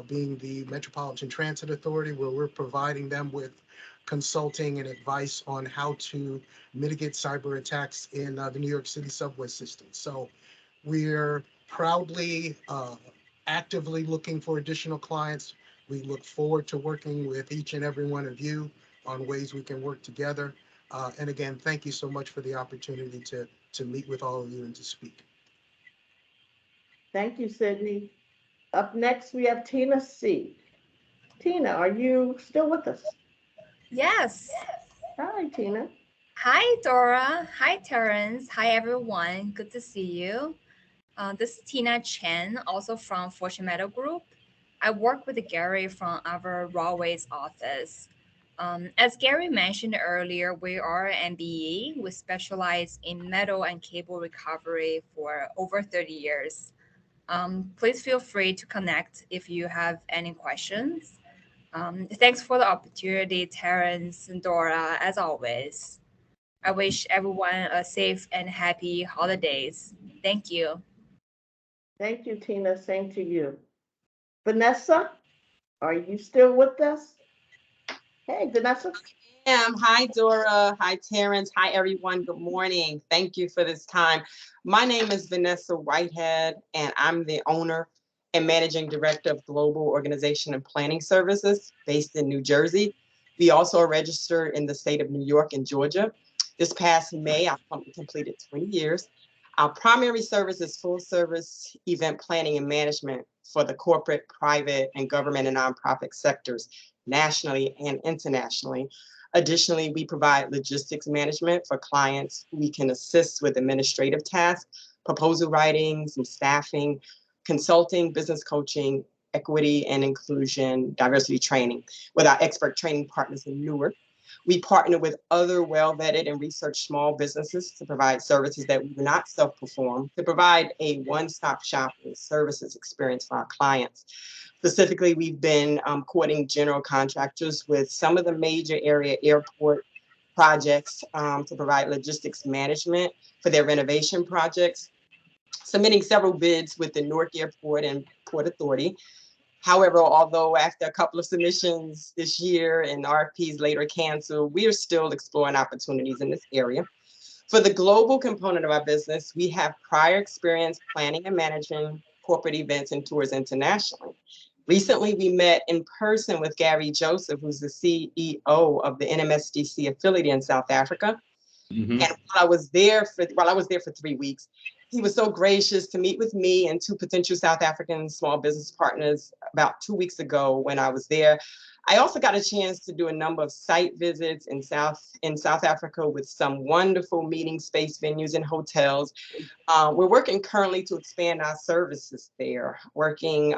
being the Metropolitan Transit Authority, where we're providing them with consulting and advice on how to mitigate cyber attacks in the New York City subway system. So we're proudly, actively looking for additional clients. We look forward to working with each and every one of you on ways we can work together. And again, thank you so much for the opportunity to meet with all of you and to speak. Thank you, Sydney. Up next, we have Tina C. Tina, are you still with us? Yes. Hi, Tina. Hi, Dora. Hi, Terrence. Hi, everyone. Good to see you. This is Tina Chen, also from Fortune Metal Group. I work with Gary from our Rawways office. As Gary mentioned earlier, we are an MBE. We specialize in metal and cable recovery for over 30 years. Please feel free to connect if you have any questions. Thanks for the opportunity, Terrence and Dora, as always. I wish everyone a safe and happy holidays. Thank you. Thank you, Tina. Same to you. Vanessa, are you still with us? Hey, Vanessa. Hi, Dora. Hi, Terrence. Hi, everyone. Good morning. Thank you for this time. My name is Vanessa Whitehead, and I'm the owner and Managing Director of Global Organization and Planning Services based in New Jersey. We also are registered in the state of New York and Georgia. This past May, our company completed 20 years. Our primary service is full service event planning and management for the corporate, private, and government and nonprofit sectors, nationally and internationally. Additionally, we provide logistics management for clients. We can assist with administrative tasks, proposal writing, some staffing, consulting, business coaching, equity and inclusion, diversity training with our expert training partners in Newark. We partner with other well-vetted and researched small businesses to provide services that we do not self-perform, to provide a one-stop shopping services experience for our clients. Specifically, we've been courting general contractors with some of the major area airport projects to provide logistics management for their renovation projects, submitting several bids with the Newark Airport and Port Authority. However, although after a couple of submissions this year and RFPs later canceled, we are still exploring opportunities in this area. For the global component of our business, we have prior experience planning and managing corporate events and tours internationally. Recently, we met in person with Gary Joseph, who's the CEO of the NMSDC affiliate in South Africa. And while I was there for 3 weeks, he was so gracious to meet with me and two potential South African small business partners about 2 weeks ago when I was there. I also got a chance to do a number of site visits in South Africa with some wonderful meeting space venues and hotels. We're working currently to expand our services there, working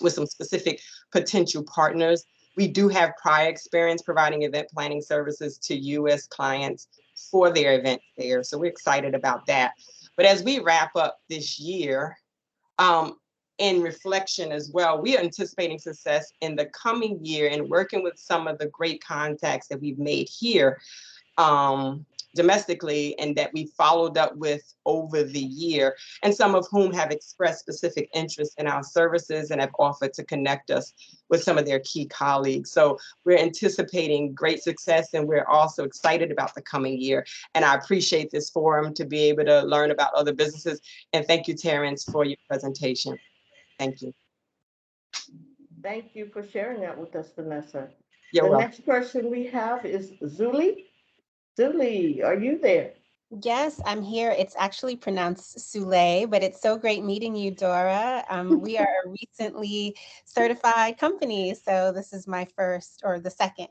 with some specific potential partners. We do have prior experience providing event planning services to U.S. clients for their events there, so we're excited about that. But as we wrap up this year, in reflection as well, we are anticipating success in the coming year and working with some of the great contacts that we've made here domestically and that we followed up with over the year, and some of whom have expressed specific interest in our services and have offered to connect us with some of their key colleagues. So we're anticipating great success, and we're also excited about the coming year. And I appreciate this forum to be able to learn about other businesses. And thank you, Terrence, for your presentation. Thank you. Thank you for sharing that with us, Vanessa. You're The welcome. next person we have is Zuli. Zuli, are you there? Yes, I'm here. It's actually pronounced Sule, but it's so great meeting you, Dora. We are a recently certified company, so this is my first or the second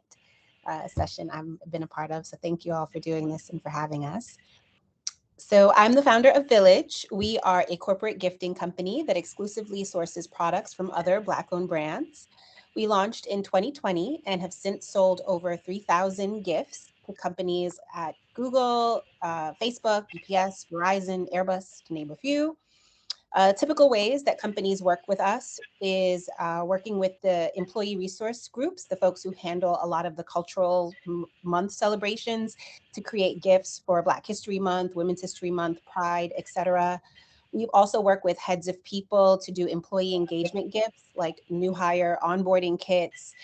session I've been a part of. So thank you all for doing this and for having us. So I'm the founder of Village. We are a corporate gifting company that exclusively sources products from other Black-owned brands. We launched in 2020 and have since sold over 3,000 gifts to companies at Google, Facebook, UPS, Verizon, Airbus, to name a few. Typical ways that companies work with us is working with the employee resource groups, the folks who handle a lot of the cultural month celebrations, to create gifts for Black History Month, Women's History Month, Pride, etc. We also work with heads of people to do employee engagement gifts like new hire onboarding kits,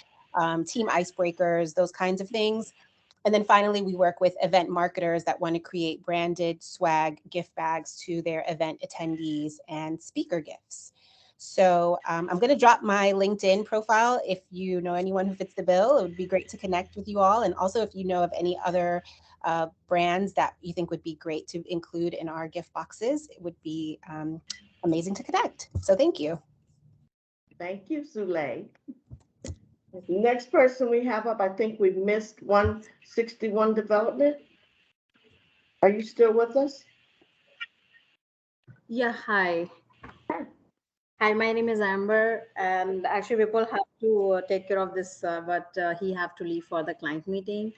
team icebreakers, those kinds of things. And then finally, we work with event marketers that want to create branded swag gift bags to their event attendees and speaker gifts. So I'm going to drop my LinkedIn profile. If you know anyone who fits the bill, it would be great to connect with you all. And also if you know of any other brands that you think would be great to include in our gift boxes, it would be amazing to connect. So thank you. Thank you, Zule. Next person we have up, I think we've missed 161 Development. Are you still with us? Yeah, hi. Hi, my name is Amber, and actually people have to take care of this, but he have to leave for the client meeting.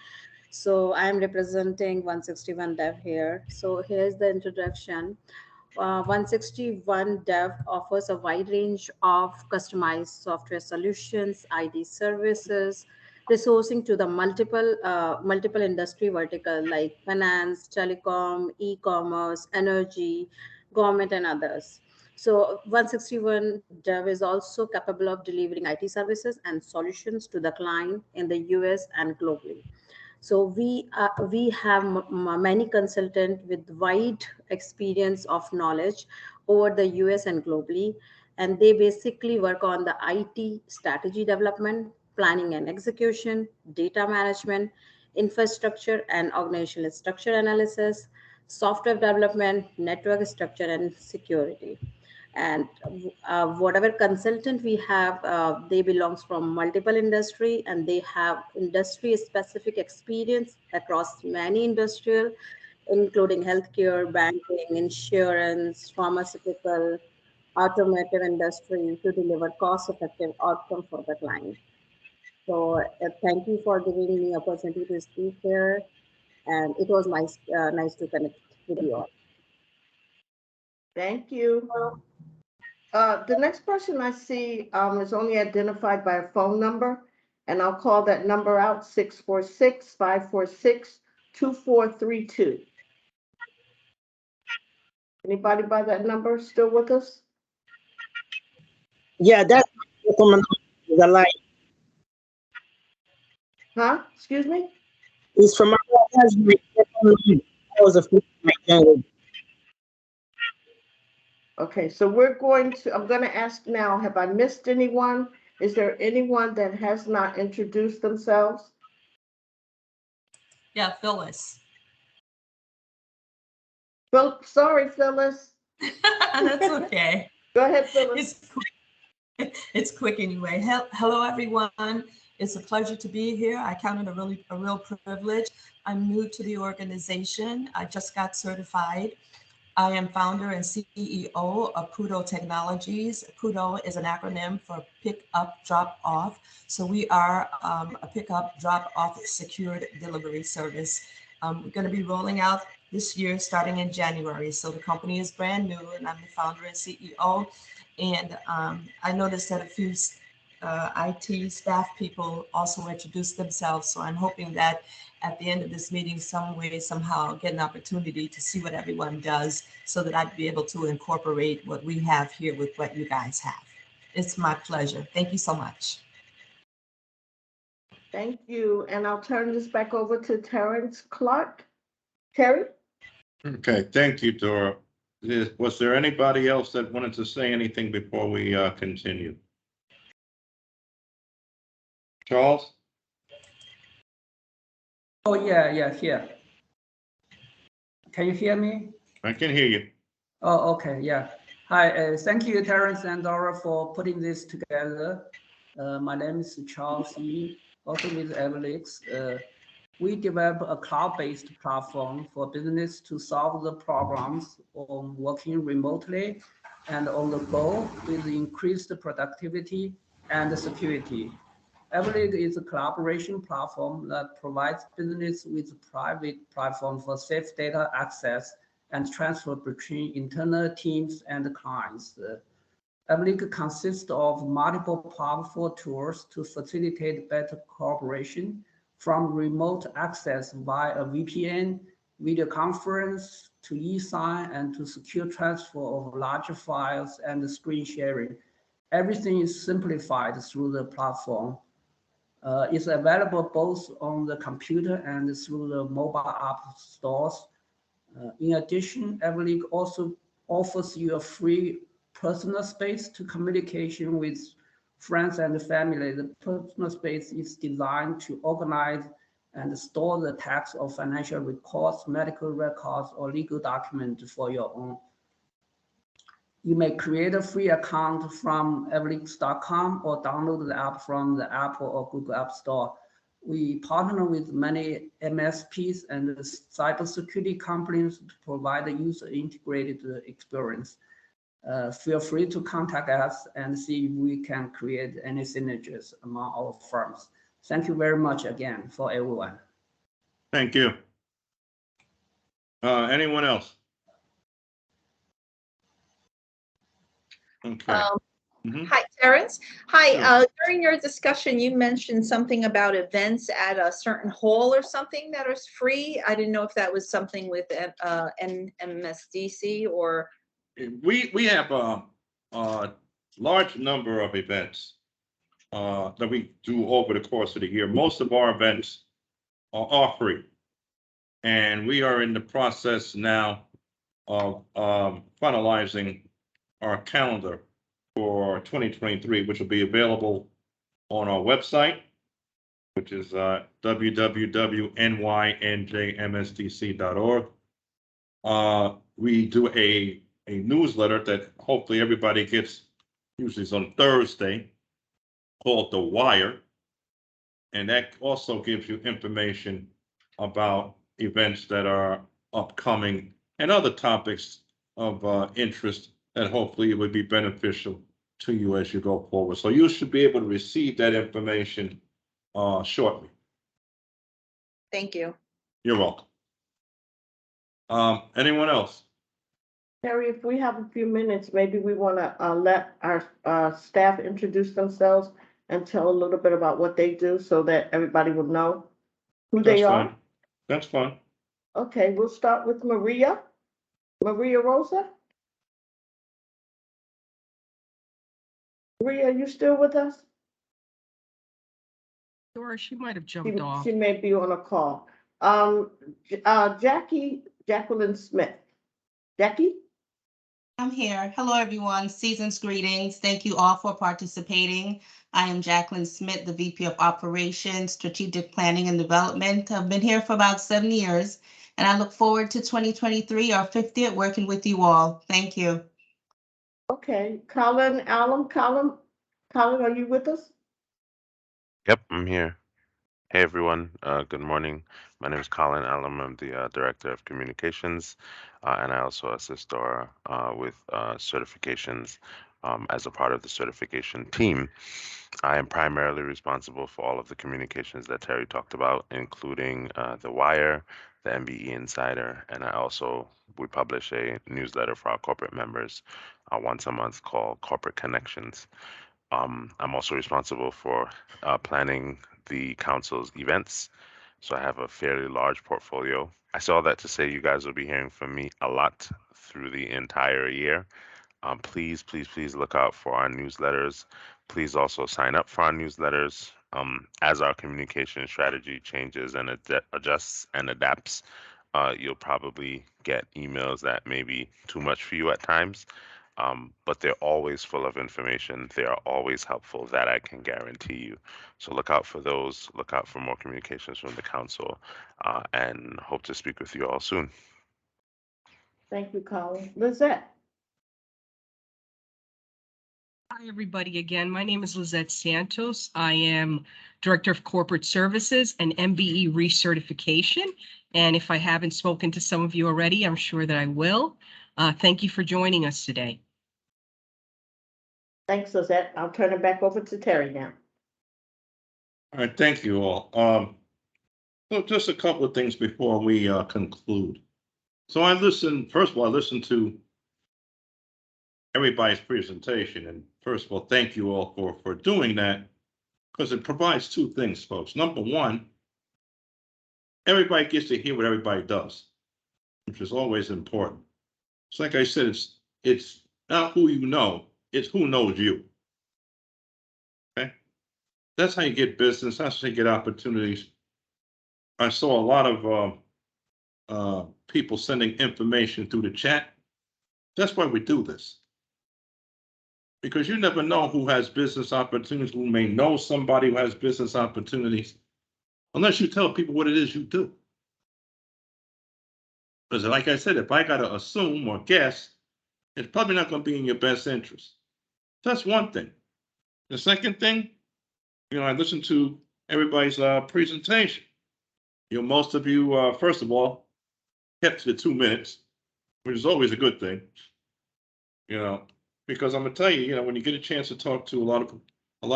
So I am representing 161 Dev here. So here's the introduction. 161 Dev offers a wide range of customized software solutions, ID services, resourcing to the multiple industry vertical like finance, telecom, e-commerce, energy, government, and others. So 161 Dev is also capable of delivering IT services and solutions to the client in the US and globally. So we have many consultants with wide experience of knowledge over the US and globally. and they basically work on the IT strategy development, planning and execution, data management, infrastructure and organizational structure analysis, software development, network structure, and security. And whatever consultant we have, they belongs from multiple industry, and they have industry specific experience across many industrial, including healthcare, banking, insurance, pharmaceutical, automotive industry, to deliver cost effective outcome for the client. So thank you for giving me opportunity to speak here, and it was nice to connect with you all. Thank you. The next person I see is only identified by a phone number, and I'll call that number out, 646-546-2432. Anybody by that number still with us? Yeah, that's the line. Huh? Excuse me? It's from my husband. That was a my young. Okay, so I'm going to ask now, have I missed anyone? Is there anyone that has not introduced themselves? Yeah, Phyllis. Sorry, Phyllis. That's okay. Go ahead, Phyllis. It's quick anyway. Hello, everyone. It's a pleasure to be here. I count it a real privilege. I'm new to the organization. I just got certified. I am founder and CEO of Pudo Technologies. Pudo is an acronym for Pick Up, Drop Off. So we are a pick up, drop off secured delivery service. We're going to be rolling out this year, starting in January. So the company is brand new, and I'm the founder and CEO. And I noticed that a few IT staff people also introduced themselves. So I'm hoping that at the end of this meeting, some way, somehow, I'll get an opportunity to see what everyone does so that I'd be able to incorporate what we have here with what you guys have. It's my pleasure. Thank you so much. Thank you. And I'll turn this back over to Terrence Clark. Terry? Okay, thank you, Dora. Was there anybody else that wanted to say anything before we continue? Charles? Oh, yeah, here. Can you hear me? I can hear you. Oh, okay, yeah. Hi, thank you, Terrence and Dora, for putting this together. My name is Charles Yi, also with Everlix. We develop a cloud-based platform for business to solve the problems on working remotely and on the go with increased productivity and security. Everlix is a collaboration platform that provides business with a private platform for safe data access and transfer between internal teams and clients. Everlix consists of multiple powerful tools to facilitate better cooperation, from remote access via VPN, video conference, to e-sign, and to secure transfer of larger files and screen sharing. Everything is simplified through the platform. It's available both on the computer and through the mobile app stores. In addition, Everlix also offers you a free personal space to communication with friends and family. The personal space is designed to organize and store the text of financial records, medical records, or legal documents for your own. You may create a free account from everlix.com or download the app from the Apple or Google App Store. We partner with many MSPs and cybersecurity companies to provide a user-integrated experience. Feel free to contact us and see if we can create any synergies among our firms. Thank you very much again for everyone. Thank you. Anyone else? Okay. Hi, Terrence. Hi, Sure. during your discussion, you mentioned something about events at a certain hall or something that is free. I didn't know if that was something with MSDC or. We have a large number of events that we do over the course of the year. Most of our events are free. And we are in the process now of finalizing our calendar for 2023, which will be available on our website, which is www.nynjmsdc.org. We do a newsletter that hopefully everybody gets, usually it's on Thursday, called The Wire. And that also gives you information about events that are upcoming and other topics of interest that hopefully would be beneficial to you as you go forward. So you should be able to receive that information shortly. Thank you. You're welcome. Anyone else? Terry, if we have a few minutes, maybe we want to let our staff introduce themselves and tell a little bit about what they do so that everybody will know who they are. Fine. That's fine. Okay, we'll start with Maria. Maria Rosa. Maria, are you still with us? Or she might have jumped off. She may be on a call. Jacqueline Smith. Jackie? I'm here. Hello, everyone. Season's greetings. Thank you all for participating. I am Jacqueline Smith, the VP of Operations, Strategic Planning and Development. I've been here for about 7 years, and I look forward to 2023, our 50th, working with you all. Thank you. Okay, Colin Allen. Colin, are you with us? Yep, I'm here. Hey everyone, good morning. My name is Colin Allen. I'm the Director of Communications, and I also assist Dora with certifications as a part of the certification team. I am primarily responsible for all of the communications that Terry talked about, including The Wire, the MBE Insider, and we publish a newsletter for our corporate members once a month called Corporate Connections. I'm also responsible for planning the council's events. So I have a fairly large portfolio. I say all that to say you guys will be hearing from me a lot through the entire year. Please look out for our newsletters. Please also sign up for our newsletters. As our communication strategy changes and adjusts and adapts, you'll probably get emails that may be too much for you at times. But they're always full of information. They are always helpful, that I can guarantee you. So look out for those, look out for more communications from the council, and hope to speak with you all soon. Thank you, Colin. Lizette. Hi, everybody. Again, my name is Lizette Santos. I am Director of Corporate Services and MBE recertification. And if I haven't spoken to some of you already, I'm sure that I will. Thank you for joining us today. Thanks, Lizette. I'll turn it back over to Terry now. All right, thank you all. So just a couple of things before we conclude. So first of all, I listened to everybody's presentation. And first of all, thank you all for doing that, because it provides two things, folks. Number one, everybody gets to hear what everybody does, which is always important. It's like I said, it's not who you know, it's who knows you. Okay? That's how you get business. That's how you get opportunities. I saw a lot of people sending information through the chat. That's why we do this. Because you never know who has business opportunities, who may know somebody who has business opportunities, unless you tell people what it is you do. Because like I said, if I got to assume or guess, it's probably not going to be in your best interest. That's one thing. The second thing, I listened to everybody's presentation. Most of you, first of all, kept to the 2 minutes, which is always a good thing. Because I'm gonna tell you, when you get a chance to talk to a lot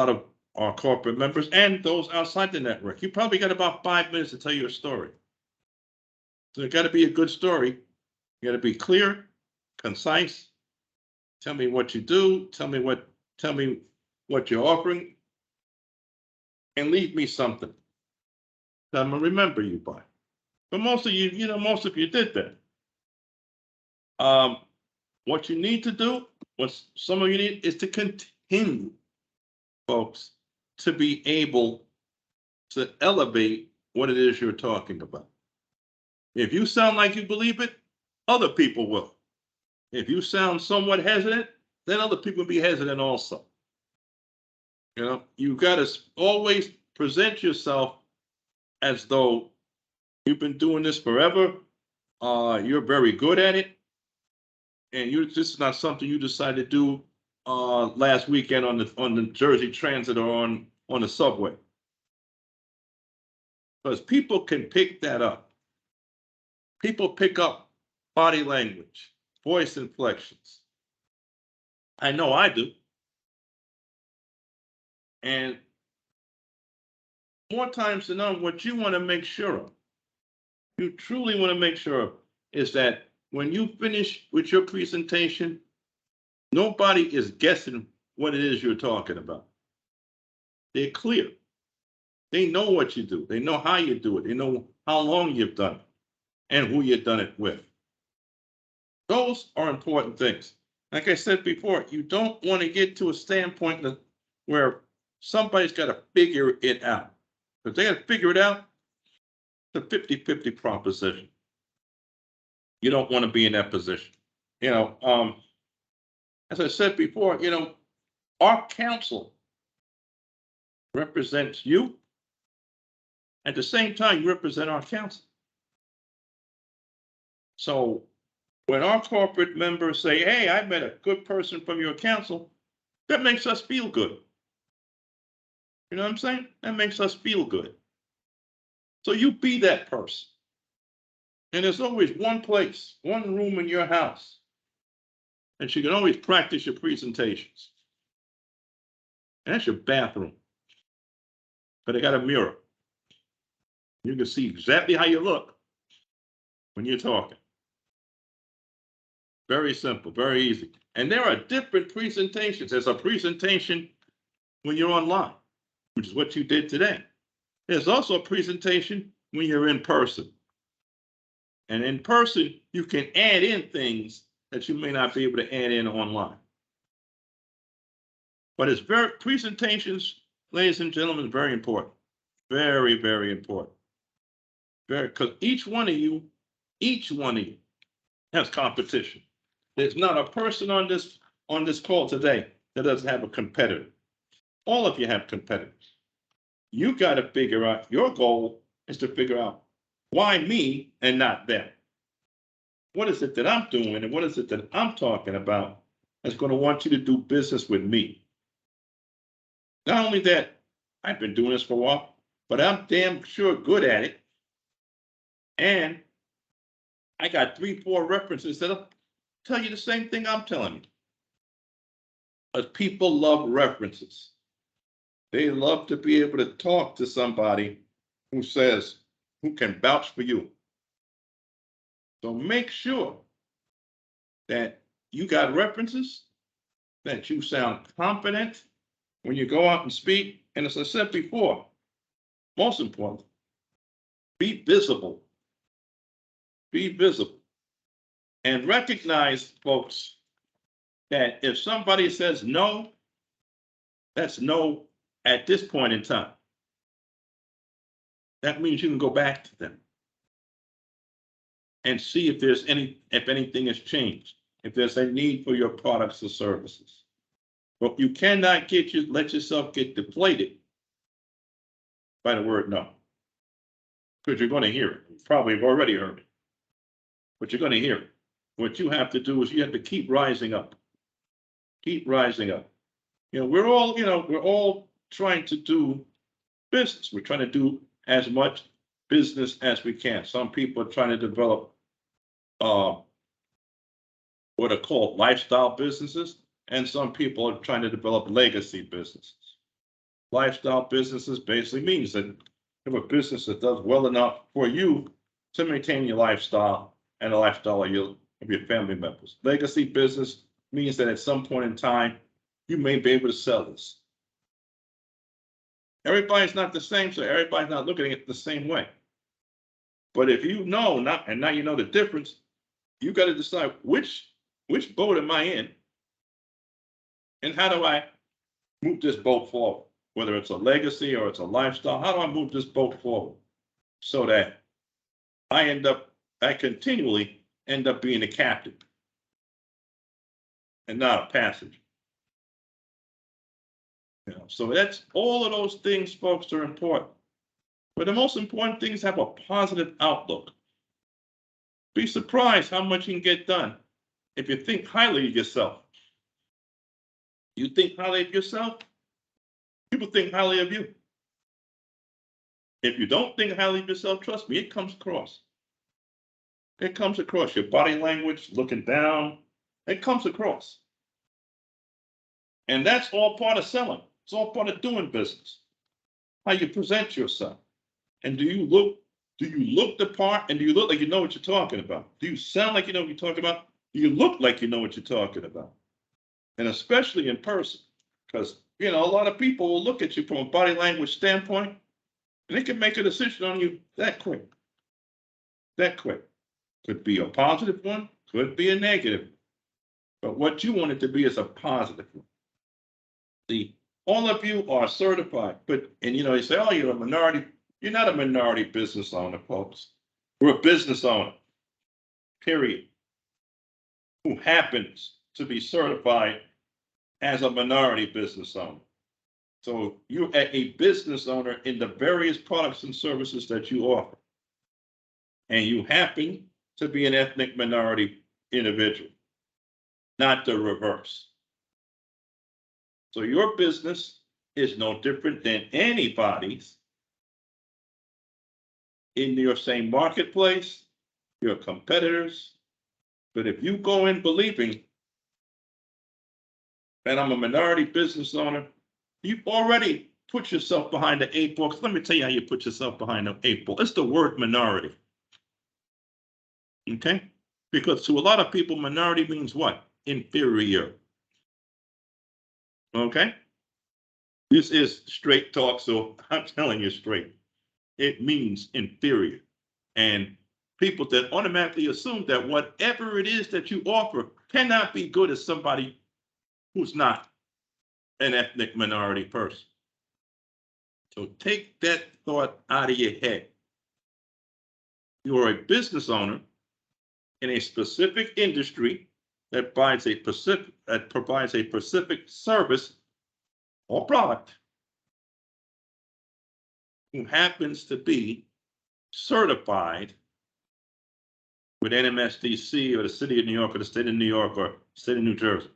of our corporate members and those outside the network, you probably got about 5 minutes to tell your story. So it got to be a good story. You got to be clear, concise. Tell me what you do. Tell me what you're offering, and leave me something that I'm gonna remember you by. But most of you did that. What you need to do, what some of you need, is to continue, folks, to be able to elevate what it is you're talking about. If you sound like you believe it, other people will. If you sound somewhat hesitant, then other people will be hesitant also. You know, you got to always present yourself as though you've been doing this forever. You're very good at it, and this is not something you decided to do last weekend on the Jersey Transit or on the subway. Because people can pick that up. People pick up body language, voice inflections. I know I do. And more times than not, what you want to make sure of, you truly want to make sure of, is that when you finish with your presentation, nobody is guessing what it is you're talking about. They're clear. They know what you do. They know how you do it. They know how long you've done it and who you've done it with. Those are important things. Like I said before, you don't want to get to a standpoint where somebody's got to figure it out. If they got to figure it out, it's a 50-50 proposition. You don't want to be in that position. You know, as I said before, you know, our council represents you. At the same time, you represent our council. So when our corporate members say, hey, I met a good person from your council, that makes us feel good. You know what I'm saying? That makes us feel good. So you be that person. And there's always one place, one room in your house, and you can always practice your presentations. And that's your bathroom. But it got a mirror. You can see exactly how you look when you're talking. Very simple, very easy. And there are different presentations. There's a presentation when you're online, which is what you did today. There's also a presentation when you're in person. And in person, you can add in things that you may not be able to add in online. But it's presentations, ladies and gentlemen, very important. Very, very important. Because each one of you has competition. There's not a person on this call today that doesn't have a competitor. All of you have competitors. You got to figure out, your goal is to figure out why me and not them. What is it that I'm doing and what is it that I'm talking about that's going to want you to do business with me? Not only that, I've been doing this for a while, but I'm damn sure good at it. And I got 3-4 references that'll tell you the same thing I'm telling you. But people love references. They love to be able to talk to somebody who can vouch for you. So make sure that you got references, that you sound confident when you go out and speak. And as I said before, most important, be visible. Be visible. And recognize, folks, that if somebody says no, that's no at this point in time. That means you can go back to them and see if anything has changed, if there's a need for your products or services. But you cannot let yourself get deflated by the word no. Because you're going to hear it. You probably have already heard it. But you're going to hear it. What you have to do is you have to keep rising up. Keep rising up. You know, we're all trying to do business. We're trying to do as much business as we can. Some people are trying to develop what are called lifestyle businesses, and some people are trying to develop legacy businesses. Lifestyle businesses basically means that you have a business that does well enough for you to maintain your lifestyle and the lifestyle of your family members. Legacy business means that at some point in time, you may be able to sell this. Everybody's not the same, so everybody's not looking at it the same way. But if you know, now you know the difference, you got to decide which boat am I in, and how do I move this boat forward? Whether it's a legacy or it's a lifestyle, how do I move this boat forward so that I continually end up being the captain? and not a passenger. You know, so that's all of those things, folks, are important. But the most important thing is have a positive outlook. Be surprised how much you can get done if you think highly of yourself. You think highly of yourself, people think highly of you. If you don't think highly of yourself, trust me, it comes across. It comes across your body language, looking down. It comes across. And that's all part of selling. It's all part of doing business. How you present yourself. And do you look the part, and do you look like you know what you're talking about? Do you sound like you know what you're talking about? Do you look like you know what you're talking about? And especially in person, because you know a lot of people will look at you from a body language standpoint, and they can make a decision on you that quick. That quick. Could be a positive one, could be a negative. But what you want it to be is a positive one. See, all of you are certified, and you know, you say, oh, you're a minority. You're not a minority business owner, folks. We're a business owner, period, who happens to be certified as a minority business owner. So you're a business owner in the various products and services that you offer. And you happen to be an ethnic minority individual, not the reverse. So your business is no different than anybody's in your same marketplace, your competitors. But if you go in believing that I'm a minority business owner, you've already put yourself behind the 8 ball. Let me tell you how you put yourself behind the 8 ball. It's the word minority. Okay? Because to a lot of people, minority means what? Inferior. Okay? This is straight talk, so I'm telling you straight. It means inferior. And people that automatically assume that whatever it is that you offer cannot be good as somebody who's not an ethnic minority person. So take that thought out of your head. You are a business owner in a specific industry that provides a specific service or product, who happens to be certified with NMSDC or the city of New York or the state of New York or state of New Jersey,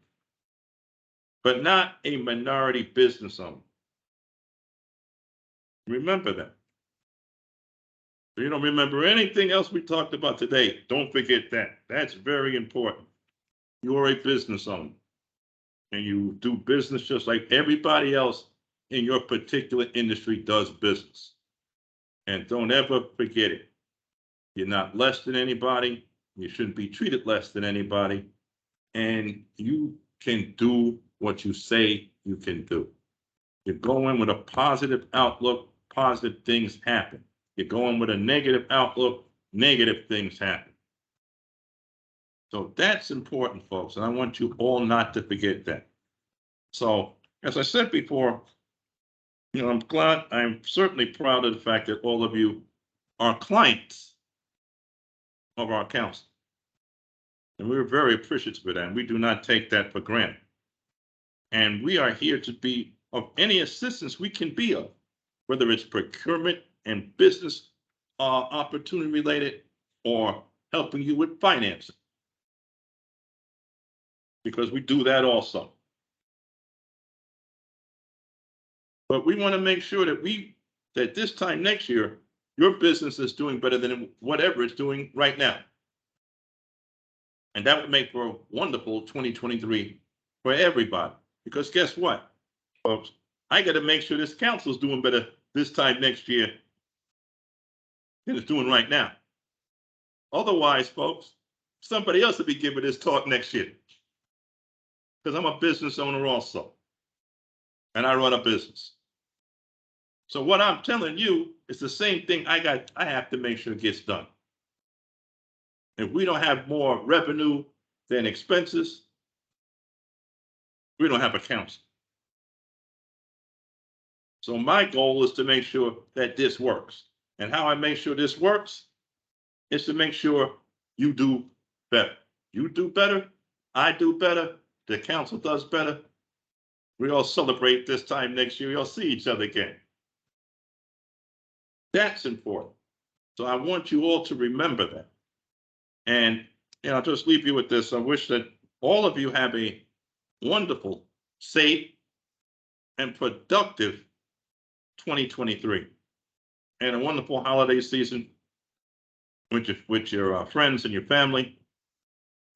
but not a minority business owner. Remember that. If you don't remember anything else we talked about today, don't forget that. That's very important. You're a business owner and you do business just like everybody else in your particular industry does business. And don't ever forget it. You're not less than anybody. You shouldn't be treated less than anybody. And you can do what you say you can do. You go in with a positive outlook, positive things happen. You go in with a negative outlook, negative things happen. So that's important, folks. And I want you all not to forget that. So, as I said before, you know, I'm certainly proud of the fact that all of you are clients of our council. And we're very appreciative of that. And we do not take that for granted. And we are here to be of any assistance we can be of, whether it's procurement and business opportunity related or helping you with financing. Because we do that also. But we want to make sure that this time next year, your business is doing better than whatever it's doing right now. And that would make for a wonderful 2023 for everybody. Because guess what, folks? I got to make sure this council is doing better this time next year than it's doing right now. Otherwise, folks, somebody else will be giving this talk next year. Because I'm a business owner also. And I run a business. So what I'm telling you is the same thing I have to make sure it gets done. If we don't have more revenue than expenses, we don't have a council. So my goal is to make sure that this works. And how I make sure this works is to make sure you do better. You do better, I do better, the council does better, we all celebrate this time next year, we all see each other again. That's important. So I want you all to remember that. And I'll just leave you with this. I wish that all of you have a wonderful, safe, and productive 2023, and a wonderful holiday season with your friends and your family.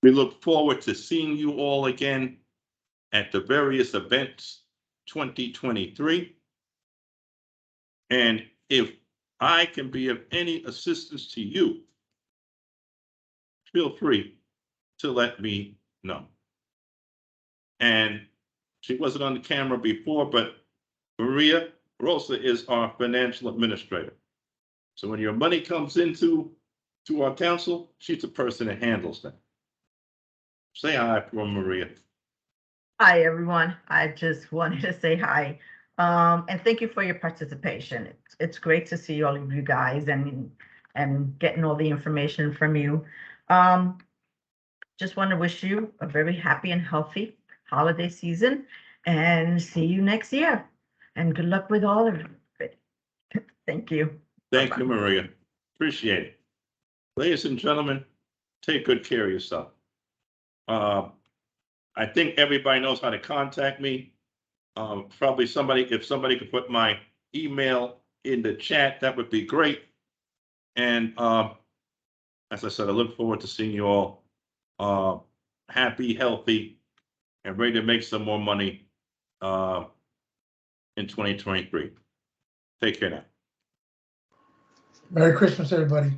We look forward to seeing you all again at the various events 2023. And if I can be of any assistance to you, feel free to let me know. And she wasn't on the camera before, but Maria Rosa is our financial administrator. So when your money comes into our council, she's the person that handles that. Say hi from Maria. Hi, everyone. I just wanted to say hi. And thank you for your participation. It's great to see all of you guys and getting all the information from you. Just want to wish you a very happy and healthy holiday season and see you next year. And good luck with all of it. Thank you. Thank you, Maria. Appreciate it. Ladies and gentlemen, take good care of yourself. I think everybody knows how to contact me. Probably if somebody could put my email in the chat, that would be great. And as I said, I look forward to seeing you all happy, healthy, and ready to make some more money in 2023. Take care now. Merry Christmas, everybody.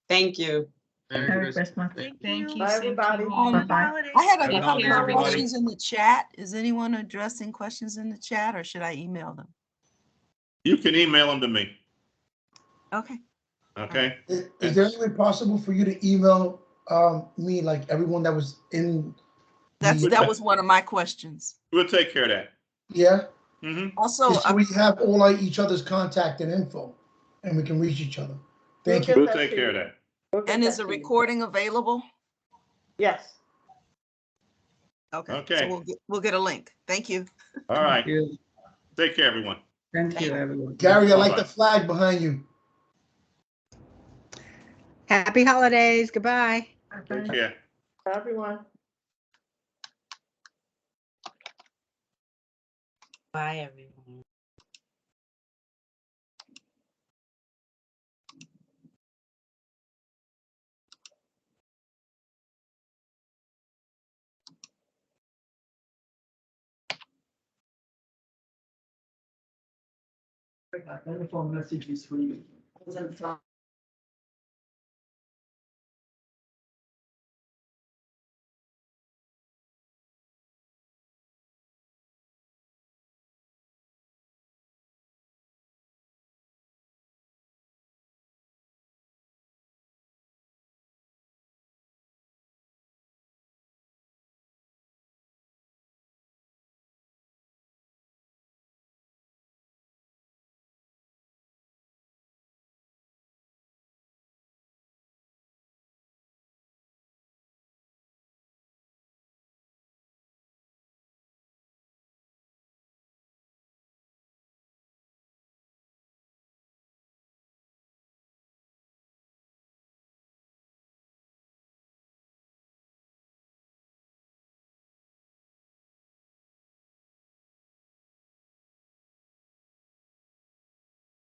Thank you. Merry Christmas. Thank you. Bye, everybody. Bye-bye. I had a Take couple care, of everybody. questions in the chat. Is anyone addressing questions in the chat, or should I email them? You can email them to me. Okay. Okay. Is there any way possible for you to email me, like everyone that was in That was one of my questions. We'll take care of that. Yeah. Mm-hmm. Also, Just so we have all like each other's contact and info, and we can reach each other. Thank you. We'll take care of that. and is the recording available? Yes. Okay. Okay. So we'll get a link. Thank you. All right. Thank you. Take care, everyone. Thank you, everyone. Gary, I like the flag behind you. Happy holidays. Goodbye. Take care. Bye, everyone. Bye, everyone. Telephone messages for you.